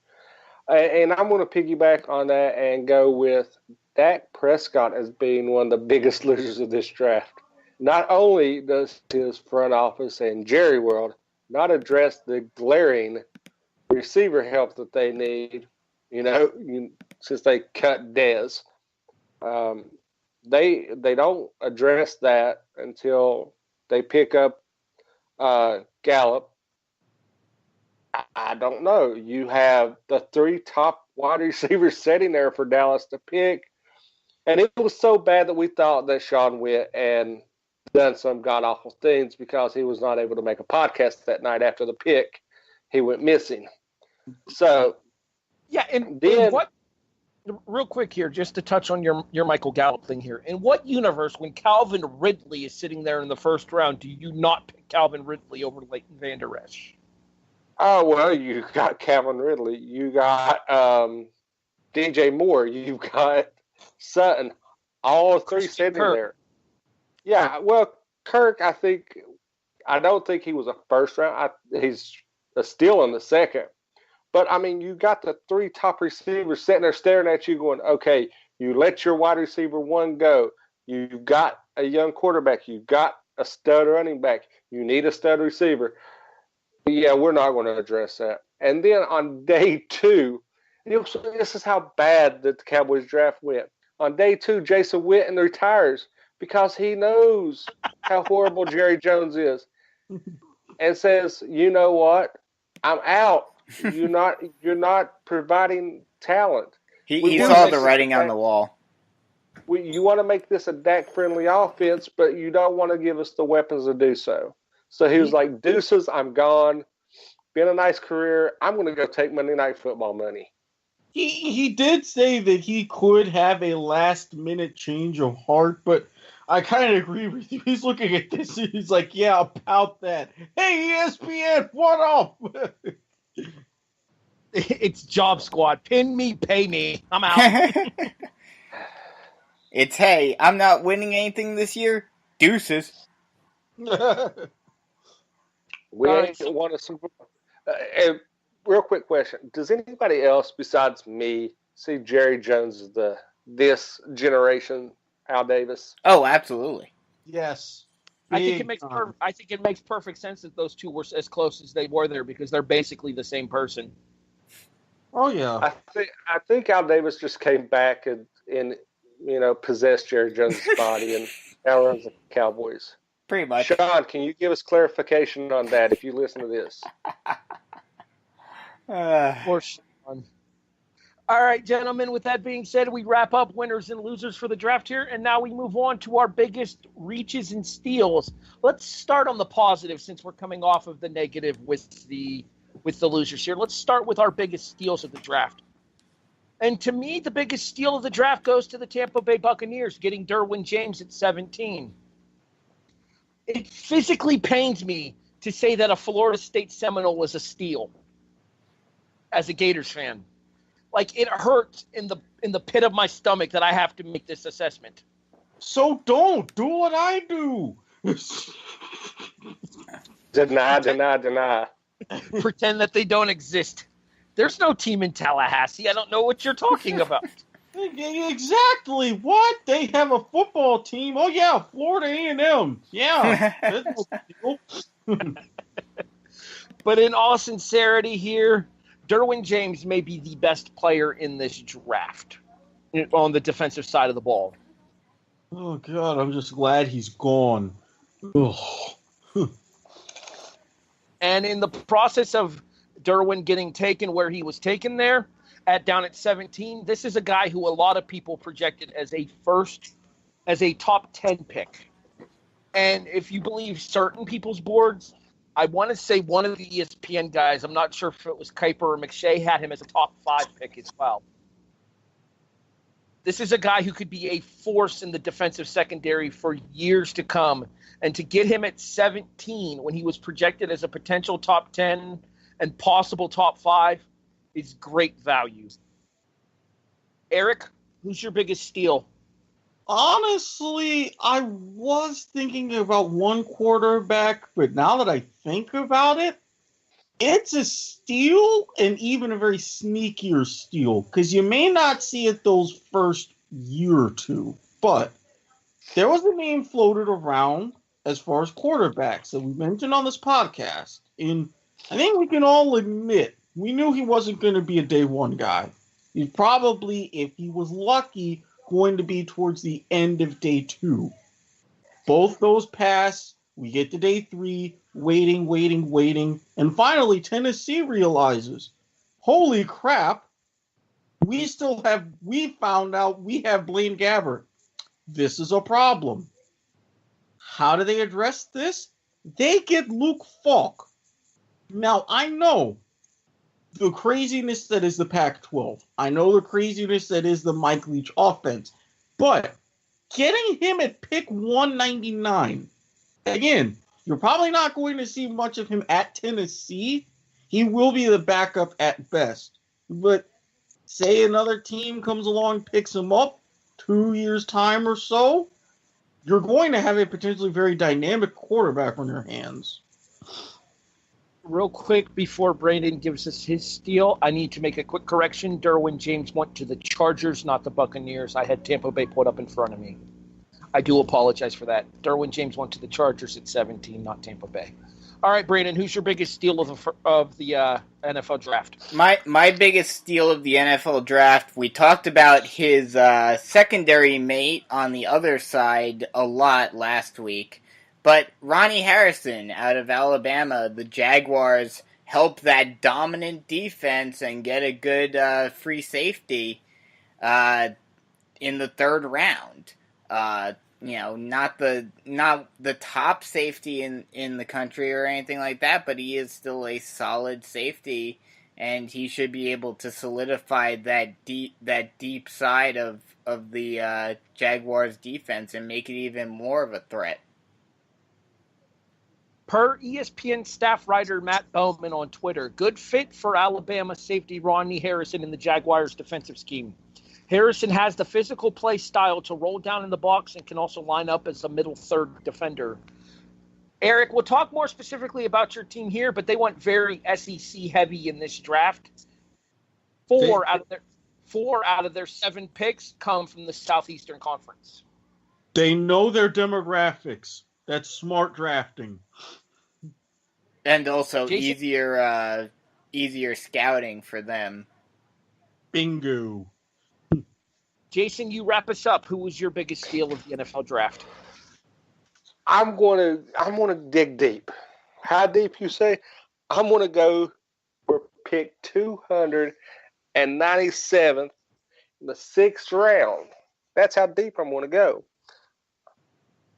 And I'm going to piggyback on that and go with Dak Prescott as being one of the biggest losers of this draft. Not only does his front office and Jerry World not address the glaring receiver help that they need, since they cut Dez, they don't address that until they pick up Gallup. I don't know. You have the 3 top wide receivers sitting there for Dallas to pick, and it was so bad that we thought that Sean Witt and done some god-awful things because he was not able to make a podcast that night after the pick. He went missing. So,
yeah, and what? Real quick here, just to touch on your Michael Gallup thing here. In what universe, when Calvin Ridley is sitting there in the first round, do you not pick Calvin Ridley over Leighton Vander Esch?
Oh, well, you got Calvin Ridley. You got DJ Moore. You've got Sutton. All 3 sitting there. Yeah, well, Kirk, I don't think he was a first round. He's a steal in the second. But, I mean, you got the 3 top receivers sitting there staring at you going, okay, you let your wide receiver 1 go. You've got a young quarterback. You've got a stud running back. You need a stud receiver. Yeah, we're not going to address that. And then on day 2, this is how bad the Cowboys draft went. On day 2, Jason Witten retires because he knows how horrible Jerry Jones is and says, you know what? I'm out. You're not providing talent.
He saw the writing on the wall.
You want to make this a Dak-friendly offense, but you don't want to give us the weapons to do so. So he was like, deuces, I'm gone. Been a nice career. I'm going to go take Monday Night Football money.
He did say that he could have a last-minute change of heart, but I kind of agree with you. He's looking at this and he's like, yeah, about that. Hey, ESPN, what up?
It's Job Squad. Pin me, pay me. I'm out.
It's, hey, I'm not winning anything this year. Deuces.
We ain't won a Super Bowl. Real quick question. Does anybody else besides me see Jerry Jones as this generation Al Davis?
Oh, absolutely.
Yes.
I think it makes perfect sense that those two were as close as they were there because they're basically the same person.
Oh yeah.
I think Al Davis just came back and possessed Jerry Jones' body and now runs the Cowboys.
Pretty much.
Sean, can you give us clarification on that if you listen to this?
Poor Sean. All right, gentlemen, with that being said, we wrap up winners and losers for the draft here, and now we move on to our biggest reaches and steals. Let's start on the positive since we're coming off of the negative with the losers here. Let's start with our biggest steals of the draft. And to me, the biggest steal of the draft goes to the Tampa Bay Buccaneers, getting Derwin James at 17. It physically pains me to say that a Florida State Seminole was a steal as a Gators fan. Like, it hurts in the pit of my stomach that I have to make this assessment.
So don't do what I do.
Deny.
Pretend that they don't exist. There's no team in Tallahassee. I don't know what you're talking about.
Exactly. What? They have a football team. Oh, yeah, Florida A&M. Yeah. That's no deal.
But in all sincerity here, Derwin James may be the best player in this draft on the defensive side of the ball.
Oh, God, I'm just glad he's gone.
And in the process of Derwin getting taken where he was taken there, down at 17, this is a guy who a lot of people projected as a top 10 pick. And if you believe certain people's boards, I want to say one of the ESPN guys, I'm not sure if it was Kuiper or McShay, had him as a top 5 pick as well. This is a guy who could be a force in the defensive secondary for years to come. And to get him at 17 when he was projected as a potential top 10 and possible top 5 is great value. Erik, who's your biggest steal?
Honestly, I was thinking about one quarterback, but now that I think about it, it's a steal and even a very sneakier steal because you may not see it those first year or two, but there was a name floated around as far as quarterbacks that we mentioned on this podcast, and I think we can all admit we knew he wasn't going to be a day one guy. He's probably, if he was lucky, going to be towards the end of day 2. Both those pass, we get to day 3, waiting, and finally Tennessee realizes, holy crap, we found out we have Blaine Gabbert. This is a problem. How do they address this? They get Luke Falk. Now, I know the craziness that is the Pac-12. I know the craziness that is the Mike Leach offense. But getting him at pick 199, again, you're probably not going to see much of him at Tennessee. He will be the backup at best. But say another team comes along, picks him up 2 years' time or so, you're going to have a potentially very dynamic quarterback on your hands.
Real quick, before Brandon gives us his steal, I need to make a quick correction. Derwin James went to the Chargers, not the Buccaneers. I had Tampa Bay put up in front of me. I do apologize for that. Derwin James went to the Chargers at 17, not Tampa Bay. All right, Brandon, who's your biggest steal of the NFL draft?
My biggest steal of the NFL draft, we talked about his secondary mate on the other side a lot last week. But Rodney Harrison out of Alabama, the Jaguars help that dominant defense and get a good free safety in the third round. Not the top safety in the country or anything like that, but he is still a solid safety, and he should be able to solidify that deep side of the Jaguars defense and make it even more of a threat.
Per ESPN staff writer Matt Bowman on Twitter, good fit for Alabama safety Rodney Harrison in the Jaguars' defensive scheme. Harrison has the physical play style to roll down in the box and can also line up as a middle third defender. Erik, we'll talk more specifically about your team here, but they went very SEC heavy in this draft. Four out of their 7 picks come from the Southeastern Conference.
They know their demographics. That's smart drafting.
And also
Jason?
easier scouting for them.
Bingo.
Jason, you wrap us up. Who was your biggest steal of the NFL draft?
I'm gonna dig deep. How deep, you say? I'm gonna go for pick 297th in the 6th round. That's how deep I'm gonna go.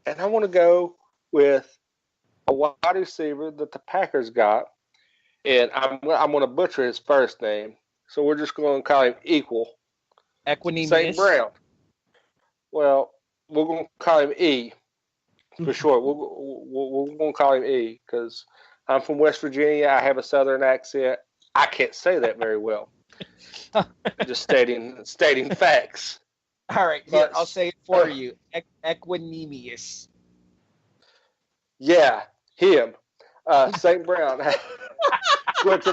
And I want to go with a wide receiver that the Packers got, and I'm going to butcher his first name, so we're just going to call him
Equinemius.
St. Brown. Well, we're going to call him E for short. We're going to call him E because I'm from West Virginia. I have a Southern accent. I can't say that very well. Just stating facts.
All right, here, I'll say it for you. Equinemius.
Yeah, him. St. Brown. Going to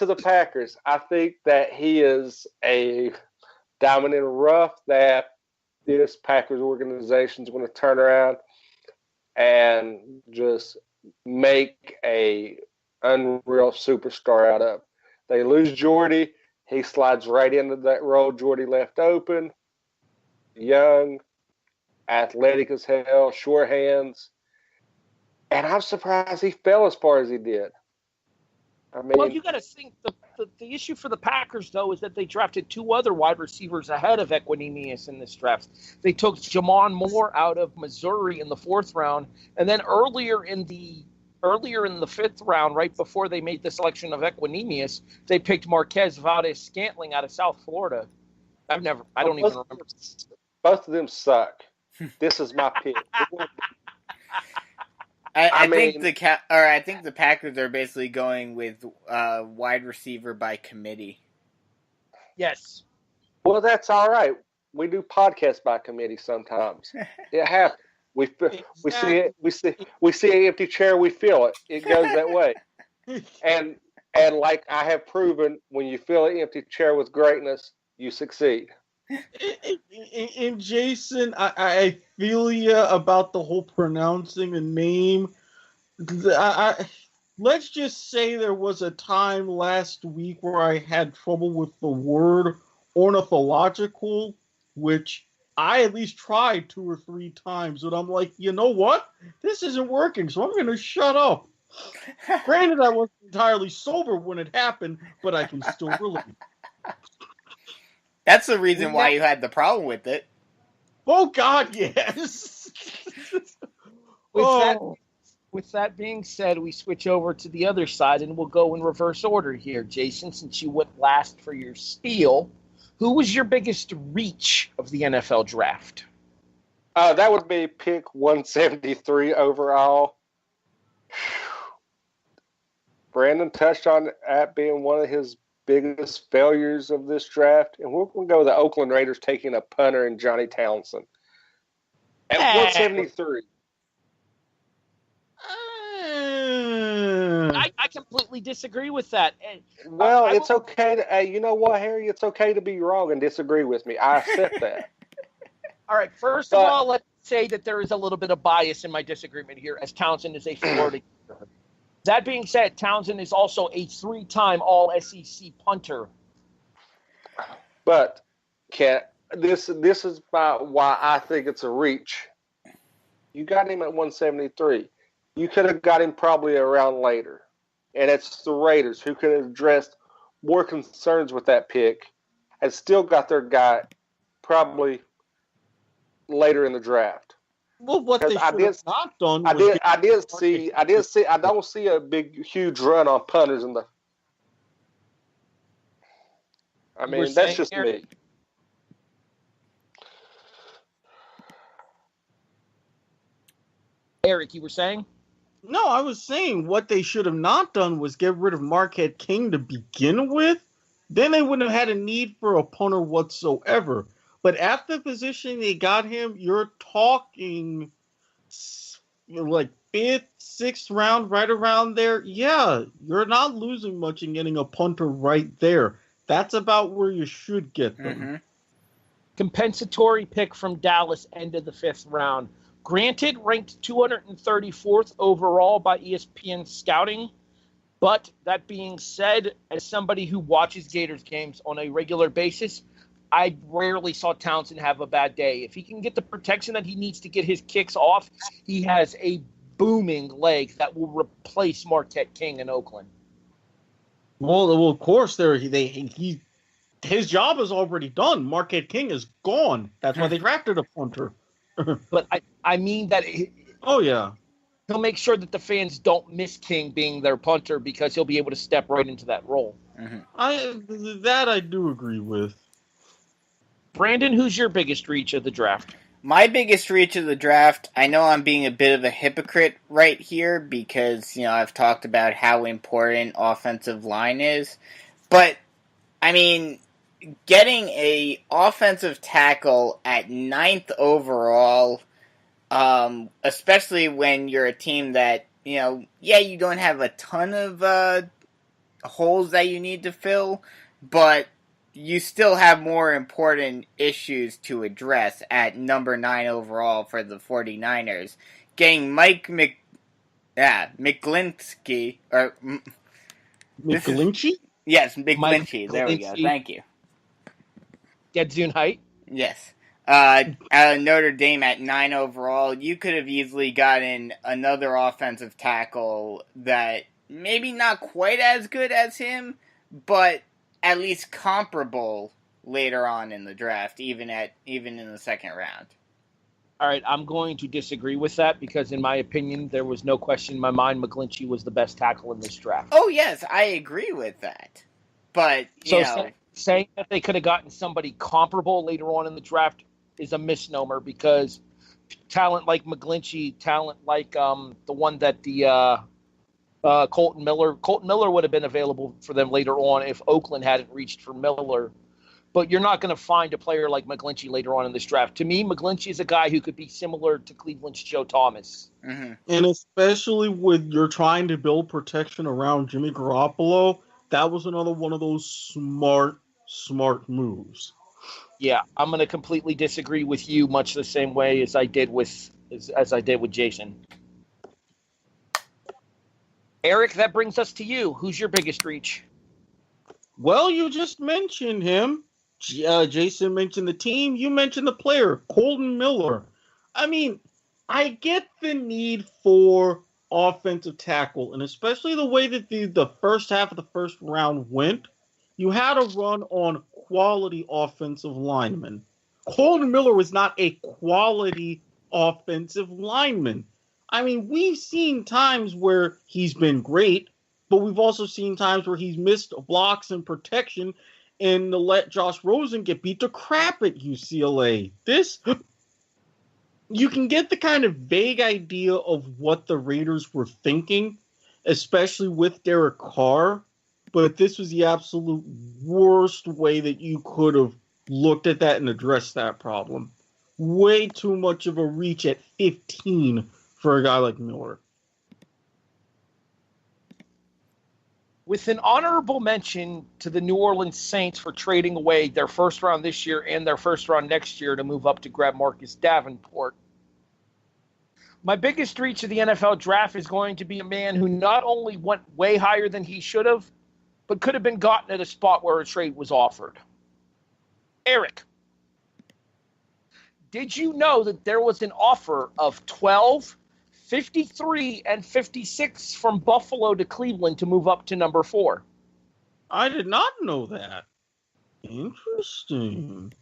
the Packers. I think that he is a diamond in the rough that this Packers organization is going to turn around and just make a unreal superstar out of. They lose Jordy. He slides right into that role Jordy left open. Young, athletic as hell, short hands. And I'm surprised he fell as far as he did. I mean,
well, you got to think the issue for the Packers, though, is that they drafted 2 other wide receivers ahead of Equinemius in this draft. They took Jamon Moore out of Missouri in the 4th round, and then earlier in the 5th round, right before they made the selection of Equinemius, they picked Marquez Valdez-Scantling out of South Florida. I don't even remember.
Both of them suck. This is my pick.
I think the Packers are basically going with wide receiver by committee.
Yes.
Well, that's all right. We do podcasts by committee sometimes. It happens. We see it. We see an empty chair. We feel it. It goes that way. And like I have proven, when you fill an empty chair with greatness, you succeed.
And Jason, I feel you about the whole pronouncing a name. Let's just say there was a time last week where I had trouble with the word ornithological, which I at least tried 2 or 3 times, and I'm like, you know what? This isn't working, so I'm going to shut up. Granted, I wasn't entirely sober when it happened, but I can still relate.
That's the reason why you had the problem with it.
Oh, God, yes.
With that being said, we switch over to the other side, and we'll go in reverse order here. Jason, since you went last for your steal, who was your biggest reach of the NFL draft?
That would be pick 173 overall. Brandon touched on that being one of his biggest failures of this draft, and we're going to go with the Oakland Raiders taking a punter in Johnny Townsend at 173.
completely disagree with that. And
Well, it's okay to. You know what, Harry? It's okay to be wrong and disagree with me. I accept that.
All right. First of all, let's say that there is a little bit of bias in my disagreement here, as Townsend is a Florida. That being said, Townsend is also a 3-time All-SEC punter.
But this is why I think it's a reach. You got him at 173. You could have got him probably around later. And it's the Raiders who could have addressed more concerns with that pick and still got their guy probably later in the draft.
Well, what they should have not done.
I don't see a huge run on punters in the. I mean, that's just me.
Erik, you were saying?
No, I was saying what they should have not done was get rid of Marquette King to begin with. Then they wouldn't have had a need for a punter whatsoever. But at the position they got him, you're talking like 5th, 6th round, right around there. Yeah, you're not losing much in getting a punter right there. That's about where you should get them.
Mm-hmm.
Compensatory pick from Dallas, end of the 5th round. Granted, ranked 234th overall by ESPN Scouting. But that being said, as somebody who watches Gators games on a regular basis, I rarely saw Townsend have a bad day. If he can get the protection that he needs to get his kicks off, he has a booming leg that will replace Marquette King in Oakland.
Well, of course, his job is already done. Marquette King is gone. That's why they drafted a punter.
But I mean that.
Oh yeah.
He'll make sure that the fans don't miss King being their punter because he'll be able to step right into that role.
Mm-hmm.
I do agree with.
Brandon, who's your biggest reach of the draft?
My biggest reach of the draft, I know I'm being a bit of a hypocrite right here because, I've talked about how important offensive line is. But, I mean, getting a offensive tackle at 9th overall, especially when you're a team that, you don't have a ton of holes that you need to fill, but you still have more important issues to address at number 9 overall for the 49ers. Getting McGlinchey, or...
McGlinchey?
Yes, McGlinchey. There we go. Thank you.
Gedzun Height?
Yes. Out of Notre Dame at 9 overall, you could have easily gotten another offensive tackle that maybe not quite as good as him, but at least comparable later on in the draft, even in the 2nd round.
All right, I'm going to disagree with that because, in my opinion, there was no question in my mind McGlinchey was the best tackle in this draft.
Oh, yes, I agree with that. But,
saying that they could have gotten somebody comparable later on in the draft is a misnomer because talent like McGlinchey, talent like the one that the Colton Miller would have been available for them later on if Oakland hadn't reached for Miller. But you're not going to find a player like McGlinchey later on in this draft. To me, McGlinchey is a guy who could be similar to Cleveland's Joe Thomas.
Mm-hmm.
And especially when you're trying to build protection around Jimmy Garoppolo, that was another one of those smart moves.
Yeah, I'm going to completely disagree with you much the same way as I did with Jason. Erik, that brings us to you. Who's your biggest reach?
Well, you just mentioned him. Jason mentioned the team. You mentioned the player, Holden Miller. I mean, I get the need for offensive tackle, and especially the way that the first half of the 1st round went, you had a run on quality offensive linemen. Holden Miller was not a quality offensive lineman. I mean, we've seen times where he's been great, but we've also seen times where he's missed blocks and protection and to let Josh Rosen get beat to crap at UCLA. You can get the kind of vague idea of what the Raiders were thinking, especially with Derek Carr, but this was the absolute worst way that you could have looked at that and addressed that problem. Way too much of a reach at 15 for a guy like Miller.
With an honorable mention to the New Orleans Saints for trading away their first round this year and their first round next year to move up to grab Marcus Davenport. My biggest reach of the NFL draft is going to be a man who not only went way higher than he should have, but could have been gotten at a spot where a trade was offered. Erik, did you know that there was an offer of 12, 53, and 56 from Buffalo to Cleveland to move up to number 4?
I did not know that. Interesting.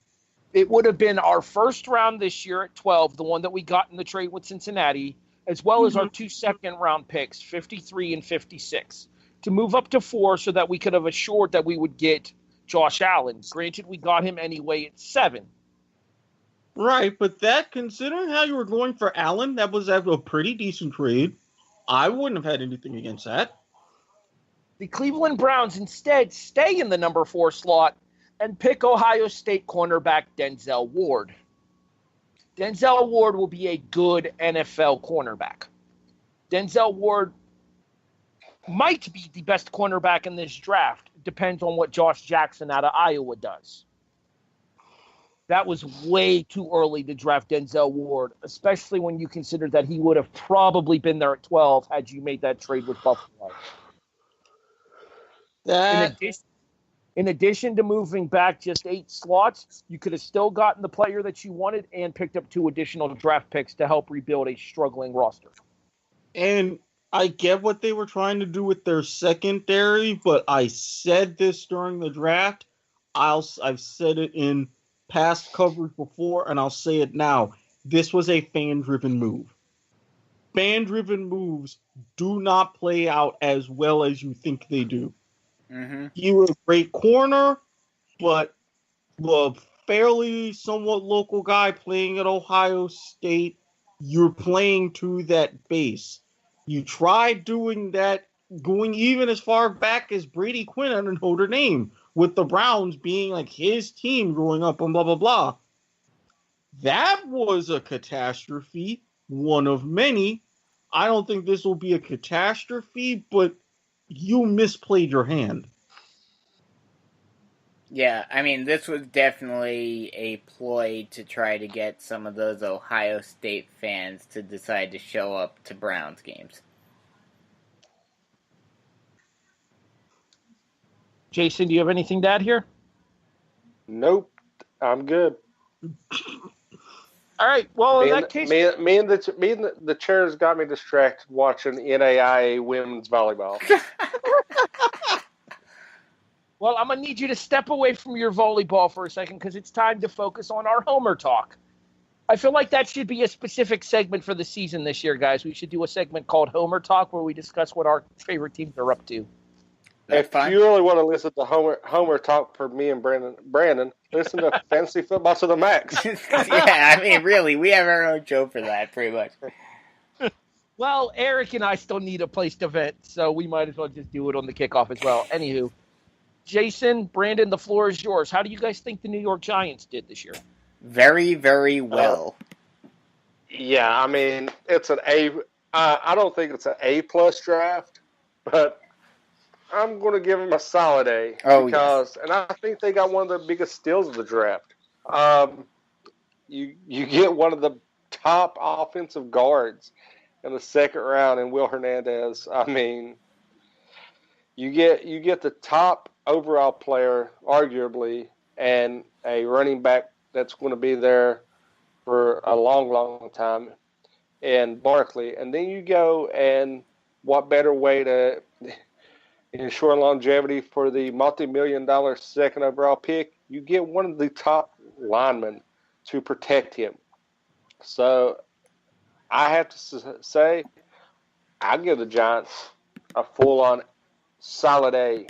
It would have been our first round this year at 12, the one that we got in the trade with Cincinnati, as well as our 2 second-round picks, 53 and 56, to move up to 4 so that we could have assured that we would get Josh Allen. Granted, we got him anyway at 7.
Right, but that, considering how you were going for Allen, that was a pretty decent trade. I wouldn't have had anything against that.
The Cleveland Browns instead stay in the number 4 slot and pick Ohio State cornerback Denzel Ward. Denzel Ward will be a good NFL cornerback. Denzel Ward might be the best cornerback in this draft. Depends on what Josh Jackson out of Iowa does. That was way too early to draft Denzel Ward, especially when you consider that he would have probably been there at 12 had you made that trade with Buffalo. In addition to moving back just 8 slots, you could have still gotten the player that you wanted and picked up 2 additional draft picks to help rebuild a struggling roster.
And I get what they were trying to do with their secondary, but I said this during the draft. I've said it in past coverage before, and I'll say it now. This was a fan-driven move. Fan-driven moves do not play out as well as you think they do.
Mm-hmm.
You were a great corner, but a fairly somewhat local guy playing at Ohio State, you're playing to that base. You tried doing that, going even as far back as Brady Quinn under Notre Dame, with the Browns being like his team growing up and blah, blah, blah. That was a catastrophe, one of many. I don't think this will be a catastrophe, but you misplayed your hand.
Yeah, I mean, this was definitely a ploy to try to get some of those Ohio State fans to decide to show up to Browns games.
Jason, do you have anything to add here?
Nope, I'm good.
All right. Well, in that case,
me and the chairs got me distracted watching NAIA women's volleyball.
well, I'm gonna need you to step away from your volleyball for a second because it's time to focus on our Homer talk. I feel like that should be a specific segment for the season this year, guys. We should do a segment called Homer Talk where we discuss what our favorite teams are up to.
That's
if
fine.
you really want to listen to Homer talk for me and Brandon, listen to Fantasy Football to the Max.
Yeah, I mean, really, we have our own show for that, pretty much.
Well, Erik and I still need a place to vent, so we might as well just do it on the kickoff as well. Anywho, Jason, Brandon, the floor is yours. How do you guys think the New York Giants did this year?
Very, very well.
Yeah, I mean, it's an A. I don't think it's an A+ draft, but I'm going to give them a solid A.
Oh,
because, and I think they got one of the biggest steals of the draft. You get one of the top offensive guards in the second round in Will Hernandez. I mean, you get the top overall player, arguably, and a running back that's going to be there for a long, long time, and Barkley. And then you go, and what better way to ensure longevity for the multi-million-dollar second overall pick? You get one of the top linemen to protect him. So I have to say, I give the Giants a full-on solid A.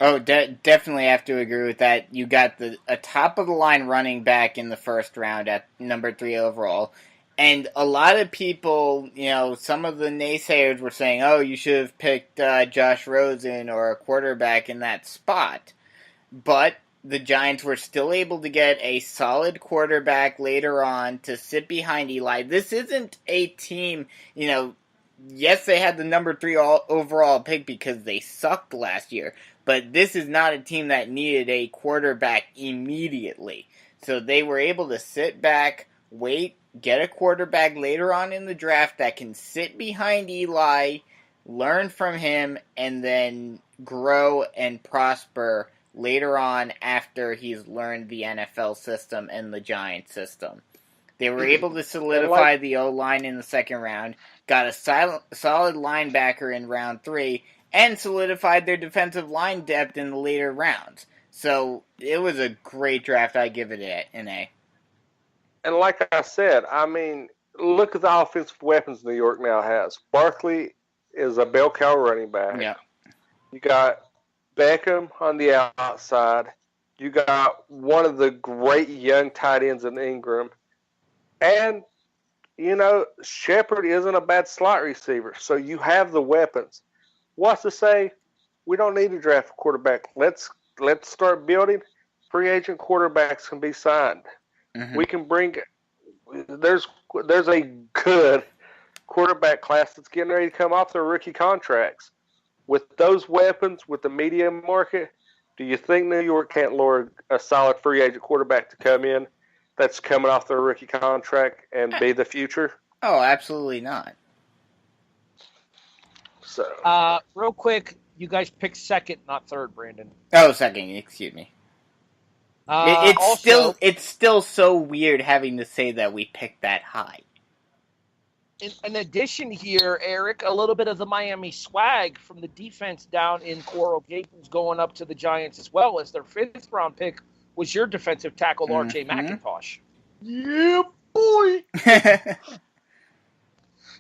Oh, definitely have to agree with that. You got a top-of-the-line running back in the first round at number 3 overall. And a lot of people, some of the naysayers were saying, oh, you should have picked Josh Rosen or a quarterback in that spot. But the Giants were still able to get a solid quarterback later on to sit behind Eli. This isn't a team, yes, they had the number 3 overall pick because they sucked last year, but this is not a team that needed a quarterback immediately. So they were able to sit back, wait, get a quarterback later on in the draft that can sit behind Eli, learn from him, and then grow and prosper later on after he's learned the NFL system and the Giants system. They were able to solidify the O-line in the second round, got a solid linebacker in round 3, and solidified their defensive line depth in the later rounds. So it was a great draft. I give it an A.
And like I said, I mean, look at the offensive weapons New York now has. Barkley is a bell cow running back.
Yeah.
You got Beckham on the outside. You got one of the great young tight ends in Ingram. And, you know, Shepard isn't a bad slot receiver. So you have the weapons. What's to say we don't need to draft a quarterback? Let's start building. Free agent quarterbacks can be signed. Mm-hmm. We can bring – there's a good quarterback class that's getting ready to come off their rookie contracts. With those weapons, with the media market, do you think New York can't lure a solid free agent quarterback to come in that's coming off their rookie contract and be the future?
Oh, absolutely not.
So,
real quick, you guys picked second, not third, Brandon.
Oh, second. Excuse me. It's still so weird having to say that we picked that high.
In addition here, Erik, a little bit of the Miami swag from the defense down in Coral Gables going up to the Giants as well as their 5th round pick was your defensive tackle, R.J. McIntosh.
Yeah, boy.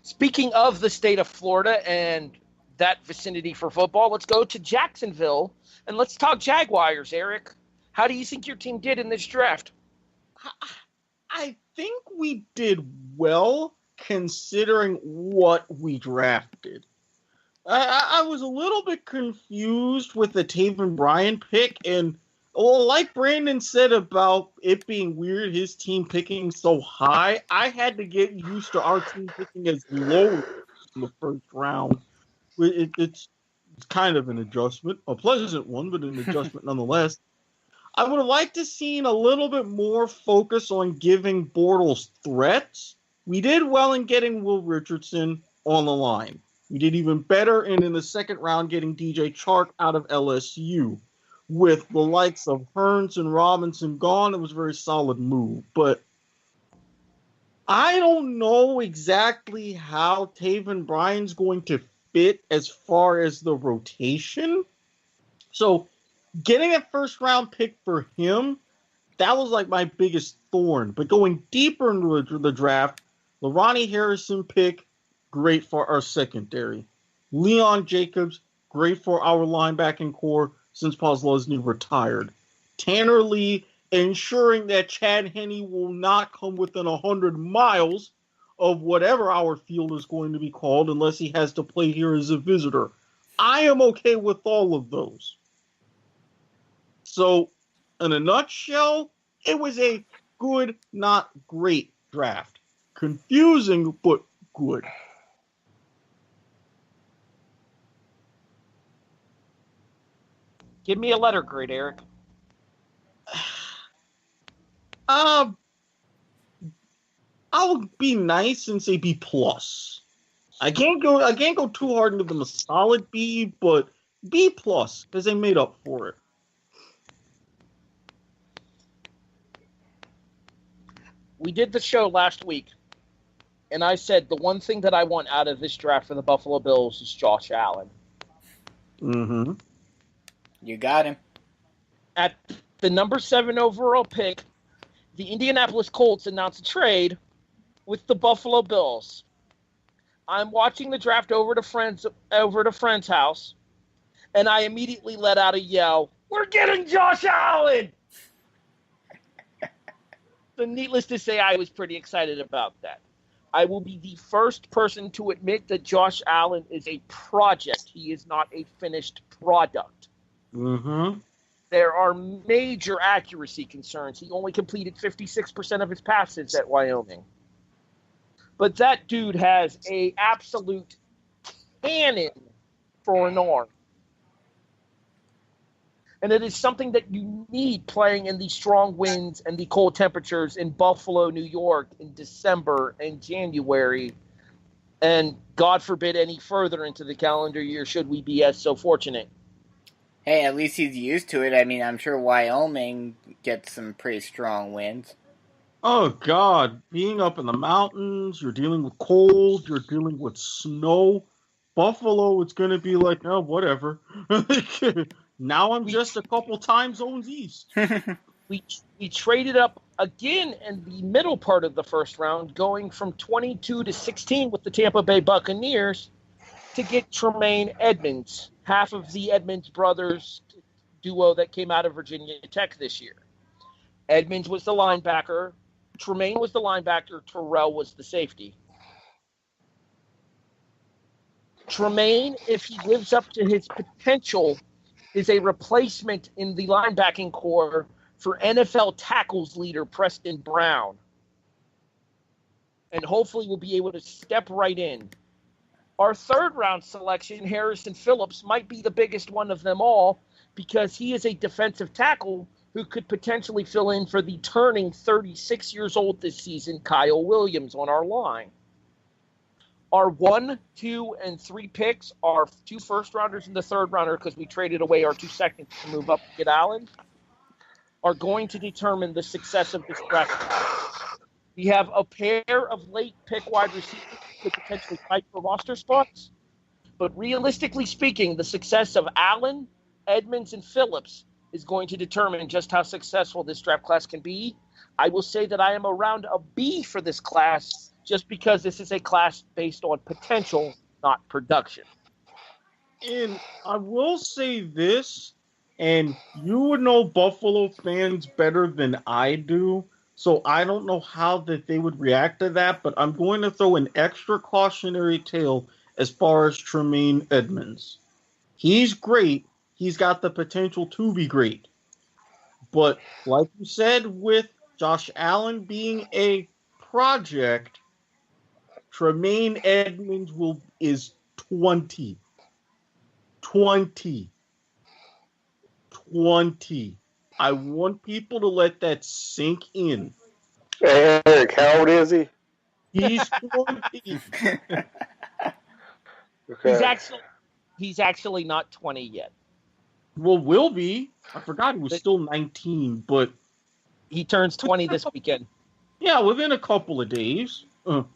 Speaking of the state of Florida and that vicinity for football, let's go to Jacksonville and let's talk Jaguars, Erik. How do you think your team did in this draft?
I think we did well considering what we drafted. I was a little bit confused with the Taven Bryan pick, and like Brandon said about it being weird, his team picking so high, I had to get used to our team picking as low in the first round. It's kind of an adjustment, a pleasant one, but an adjustment nonetheless. I would have liked to seen a little bit more focus on giving Bortles threats. We did well in getting Will Richardson on the line. We did even better in the second round getting DJ Chark out of LSU. With the likes of Hearns and Robinson gone, it was a very solid move. But I don't know exactly how Taven Bryan's going to fit as far as the rotation. So getting a first-round pick for him, that was like my biggest thorn. But going deeper into the draft, the Rodney Harrison pick, great for our secondary. Leon Jacobs, great for our linebacking core since Posluszny retired. Tanner Lee, ensuring that Chad Henne will not come within 100 miles of whatever our field is going to be called unless he has to play here as a visitor. I am okay with all of those. So, in a nutshell, it was a good, not great draft. Confusing, but good.
Give me a letter grade, Erik.
I would be nice and say B+. I can't go too hard into them a solid B, but B+, because they made up for it.
We did the show last week, and I said the one thing that I want out of this draft for the Buffalo Bills is Josh Allen.
Mm-hmm.
You got him.
At the number 7 overall pick, the Indianapolis Colts announced a trade with the Buffalo Bills. I'm watching the draft over to friend's house, and I immediately let out a yell, "We're getting Josh Allen!" So needless to say, I was pretty excited about that. I will be the first person to admit that Josh Allen is a project. He is not a finished product.
Mm-hmm.
There are major accuracy concerns. He only completed 56% of his passes at Wyoming. But that dude has a absolute cannon for an arm. And it is something that you need playing in the strong winds and the cold temperatures in Buffalo, New York in December and January. And God forbid any further into the calendar year should we be as so fortunate.
Hey, at least he's used to it. I mean, I'm sure Wyoming gets some pretty strong winds.
Oh, God. Being up in the mountains, you're dealing with cold, you're dealing with snow. Buffalo, it's going to be like, oh, whatever. Now I'm just a couple time zones east.
We traded up again in the middle part of the first round, going from 22 to 16 with the Tampa Bay Buccaneers to get Tremaine Edmonds, half of the Edmonds brothers duo that came out of Virginia Tech this year. Edmonds was the linebacker. Tremaine was the linebacker. Terrell was the safety. Tremaine, if he lives up to his potential, is a replacement in the linebacking core for NFL tackles leader Preston Brown. And hopefully we'll be able to step right in. Our third round selection, Harrison Phillips, might be the biggest one of them all because he is a defensive tackle who could potentially fill in for the turning 36 years old this season, Kyle Williams, on our line. Our 1, 2, and 3 picks are 2 first-rounders and the third-rounder because we traded away our 2 seconds to move up to get Allen, are going to determine the success of this draft. We have a pair of late-pick wide receivers who could potentially fight for roster spots, but realistically speaking, the success of Allen, Edmonds, and Phillips is going to determine just how successful this draft class can be. I will say that I am around a B for this class just because this is a class based on potential, not production.
And I will say this, and you would know Buffalo fans better than I do, so I don't know how that they would react to that, but I'm going to throw an extra cautionary tale as far as Tremaine Edmonds. He's great. He's got the potential to be great. But like you said, with Josh Allen being a project, Tremaine Edmonds is 20. 20. I want people to let that sink in.
Hey, Erik, how old is he?
He's 20.
Okay.
He's actually not 20 yet.
Well, will be. I forgot he was still 19, but
he turns 20 this weekend.
Yeah, within a couple of days.
No,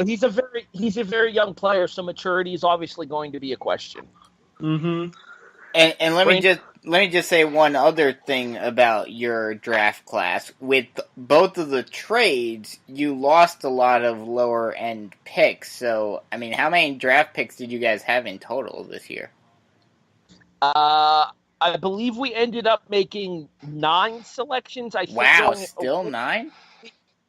he's a very young player, so maturity is obviously going to be a question.
Mm-hmm.
And let me just say one other thing about your draft class. With both of the trades, you lost a lot of lower end picks. So, I mean, how many draft picks did you guys have in total this year?
I believe we ended up making 9 selections.
Wow, still 9?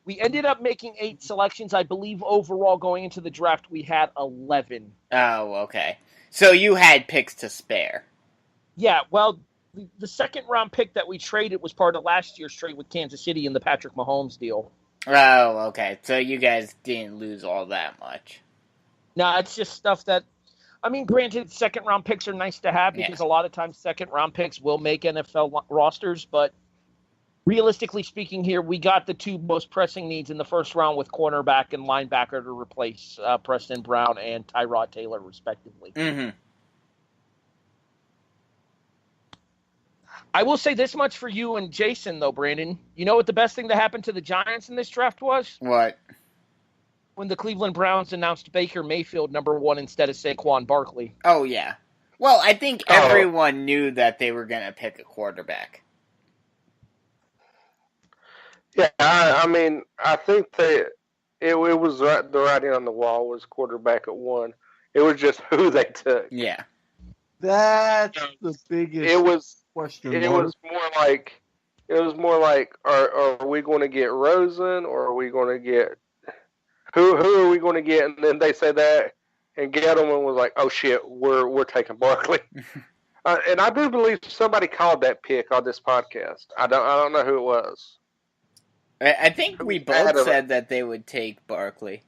We ended up making 8 selections. I believe overall going into the draft we had 11.
Oh, okay. So you had picks to spare.
Yeah, well, the second round pick that we traded was part of last year's trade with Kansas City in the Patrick Mahomes deal.
Oh, okay. So you guys didn't lose all that much.
No, it's just stuff that, I mean, granted, second round picks are nice to have because a lot of times second round picks will make NFL rosters, but realistically speaking here, we got the 2 most pressing needs in the first round with cornerback and linebacker to replace Preston Brown and Tyrod Taylor, respectively.
Mm-hmm.
I will say this much for you and Jason, though, Brandon. You know what the best thing that happened to the Giants in this draft was?
What?
When the Cleveland Browns announced Baker Mayfield number 1 instead of Saquon Barkley.
Oh, yeah. Well, I think everyone knew that they were going to pick a quarterback.
Yeah, I mean, I think it was the writing on the wall was quarterback at 1. It was just who they took.
Yeah.
That's the biggest question.
It was more like, are we going to get Rosen or are we going to get who are we going to get? And then they said that, and Gettleman was like, "Oh shit, we're taking Barkley." And I do believe somebody called that pick on this podcast. I don't know who it was.
I think we both said that they would take Barkley.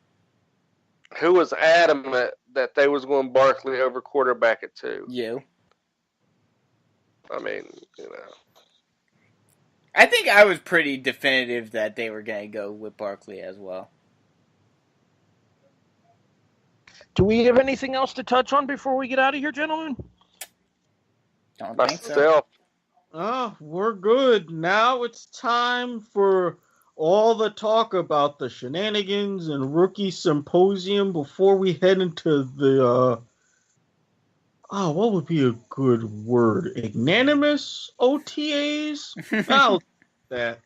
Who was adamant that they was going Barkley over quarterback at 2?
You.
I mean, you know.
I think I was pretty definitive that they were going to go with Barkley as well.
Do we have anything else to touch on before we get out of here, gentlemen?
Don't think so.
We're good. Now it's time for all the talk about the shenanigans and rookie symposium before we head into the, what would be a good word? Magnanimous OTAs? I'll that.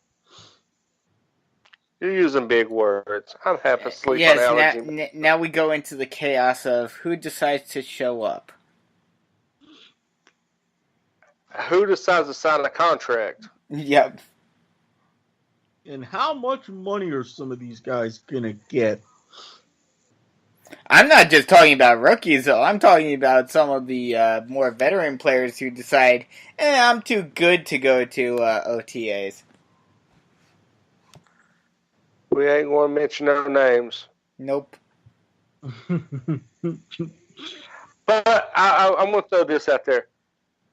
You're using big words. I'm half asleep
Yes,
on allergy.
now we go into the chaos of who decides to show up.
Who decides to sign a contract?
Yep.
And how much money are some of these guys going to get?
I'm not just talking about rookies, though. I'm talking about some of the more veteran players who decide, I'm too good to go to OTAs.
We ain't going to mention no names.
Nope.
But I'm going to throw this out there.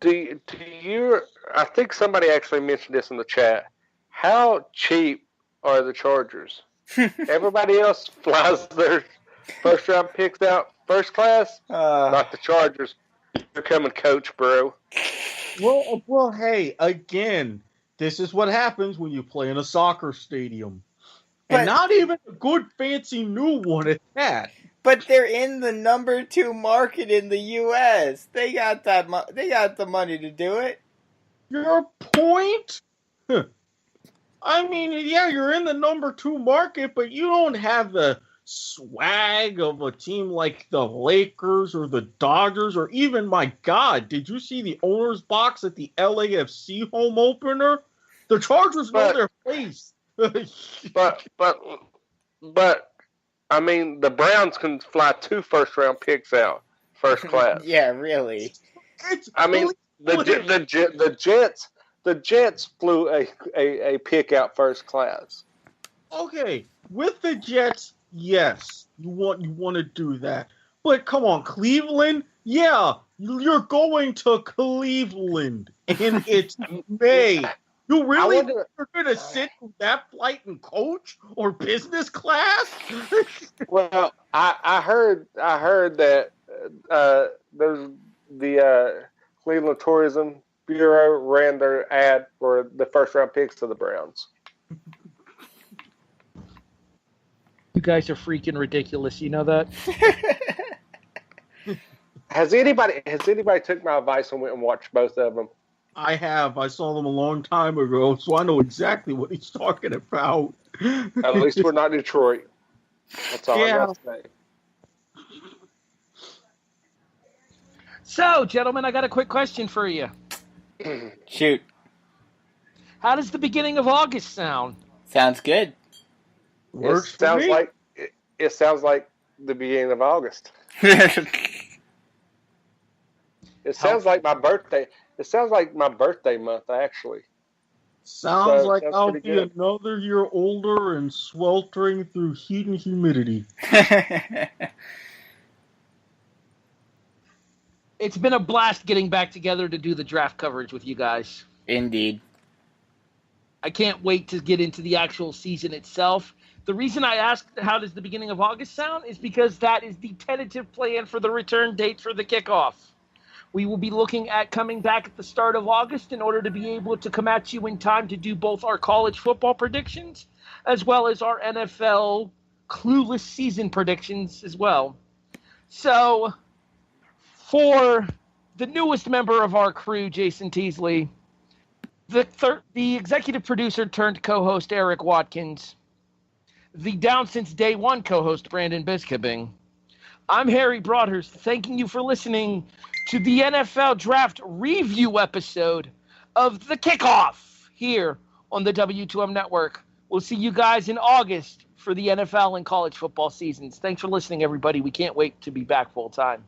Do you? I think somebody actually mentioned this in the chat. How cheap are the Chargers? Everybody else flies their first round picks out first class. Not the Chargers. They're coming coach, bro.
Well, hey, again, this is what happens when you play in a soccer stadium. And not even a good fancy new one at that.
But they're in the number 2 market in the U.S. They got that. They got the money to do it.
Your point? I mean, yeah, you're in the number 2 market, but you don't have the swag of a team like the Lakers or the Dodgers, or even, my God, did you see the owner's box at the LAFC home opener? The Chargers know their place.
but I mean, the Browns can fly 2 first-round picks out first class.
Yeah, really.
I mean, the Jets flew a pick out first class.
Okay, with the Jets, yes, you want to do that. But come on, Cleveland, yeah, you're going to Cleveland, and it's May. You really think you're going to sit with that flight and coach or business class?
Well, I heard that there's the Cleveland Tourism Bureau ran their ad for the first round picks of the Browns.
You guys are freaking ridiculous. You know that?
Has anybody took my advice and went and watched both of them?
I have. I saw them a long time ago, so I know exactly what he's talking about.
At least we're not Detroit. That's all I got to say.
So, gentlemen, I got a quick question for you.
Shoot.
How does the beginning of August sound?
Sounds good.
Works
It sounds
for me.
like it sounds like the beginning of August. It sounds like my birthday. It sounds like my birthday month, actually.
Sounds
So,
like
sounds
I'll
pretty
be
good.
another year older and sweltering through heat and humidity.
It's been a blast getting back together to do the draft coverage with you guys.
Indeed.
I can't wait to get into the actual season itself. The reason I asked how does the beginning of August sound is because that is the tentative plan for the return date for the kickoff. We will be looking at coming back at the start of August in order to be able to come at you in time to do both our college football predictions as well as our NFL clueless season predictions as well. So, for the newest member of our crew, Jason Teasley, the executive producer turned co-host Erik Watkins, the down since day one co-host Brandon Biskobing, I'm Harry Broadhurst, thanking you for listening to the NFL Draft Review episode of The Kickoff here on the W2M Network. We'll see you guys in August for the NFL and college football seasons. Thanks for listening, everybody. We can't wait to be back full time.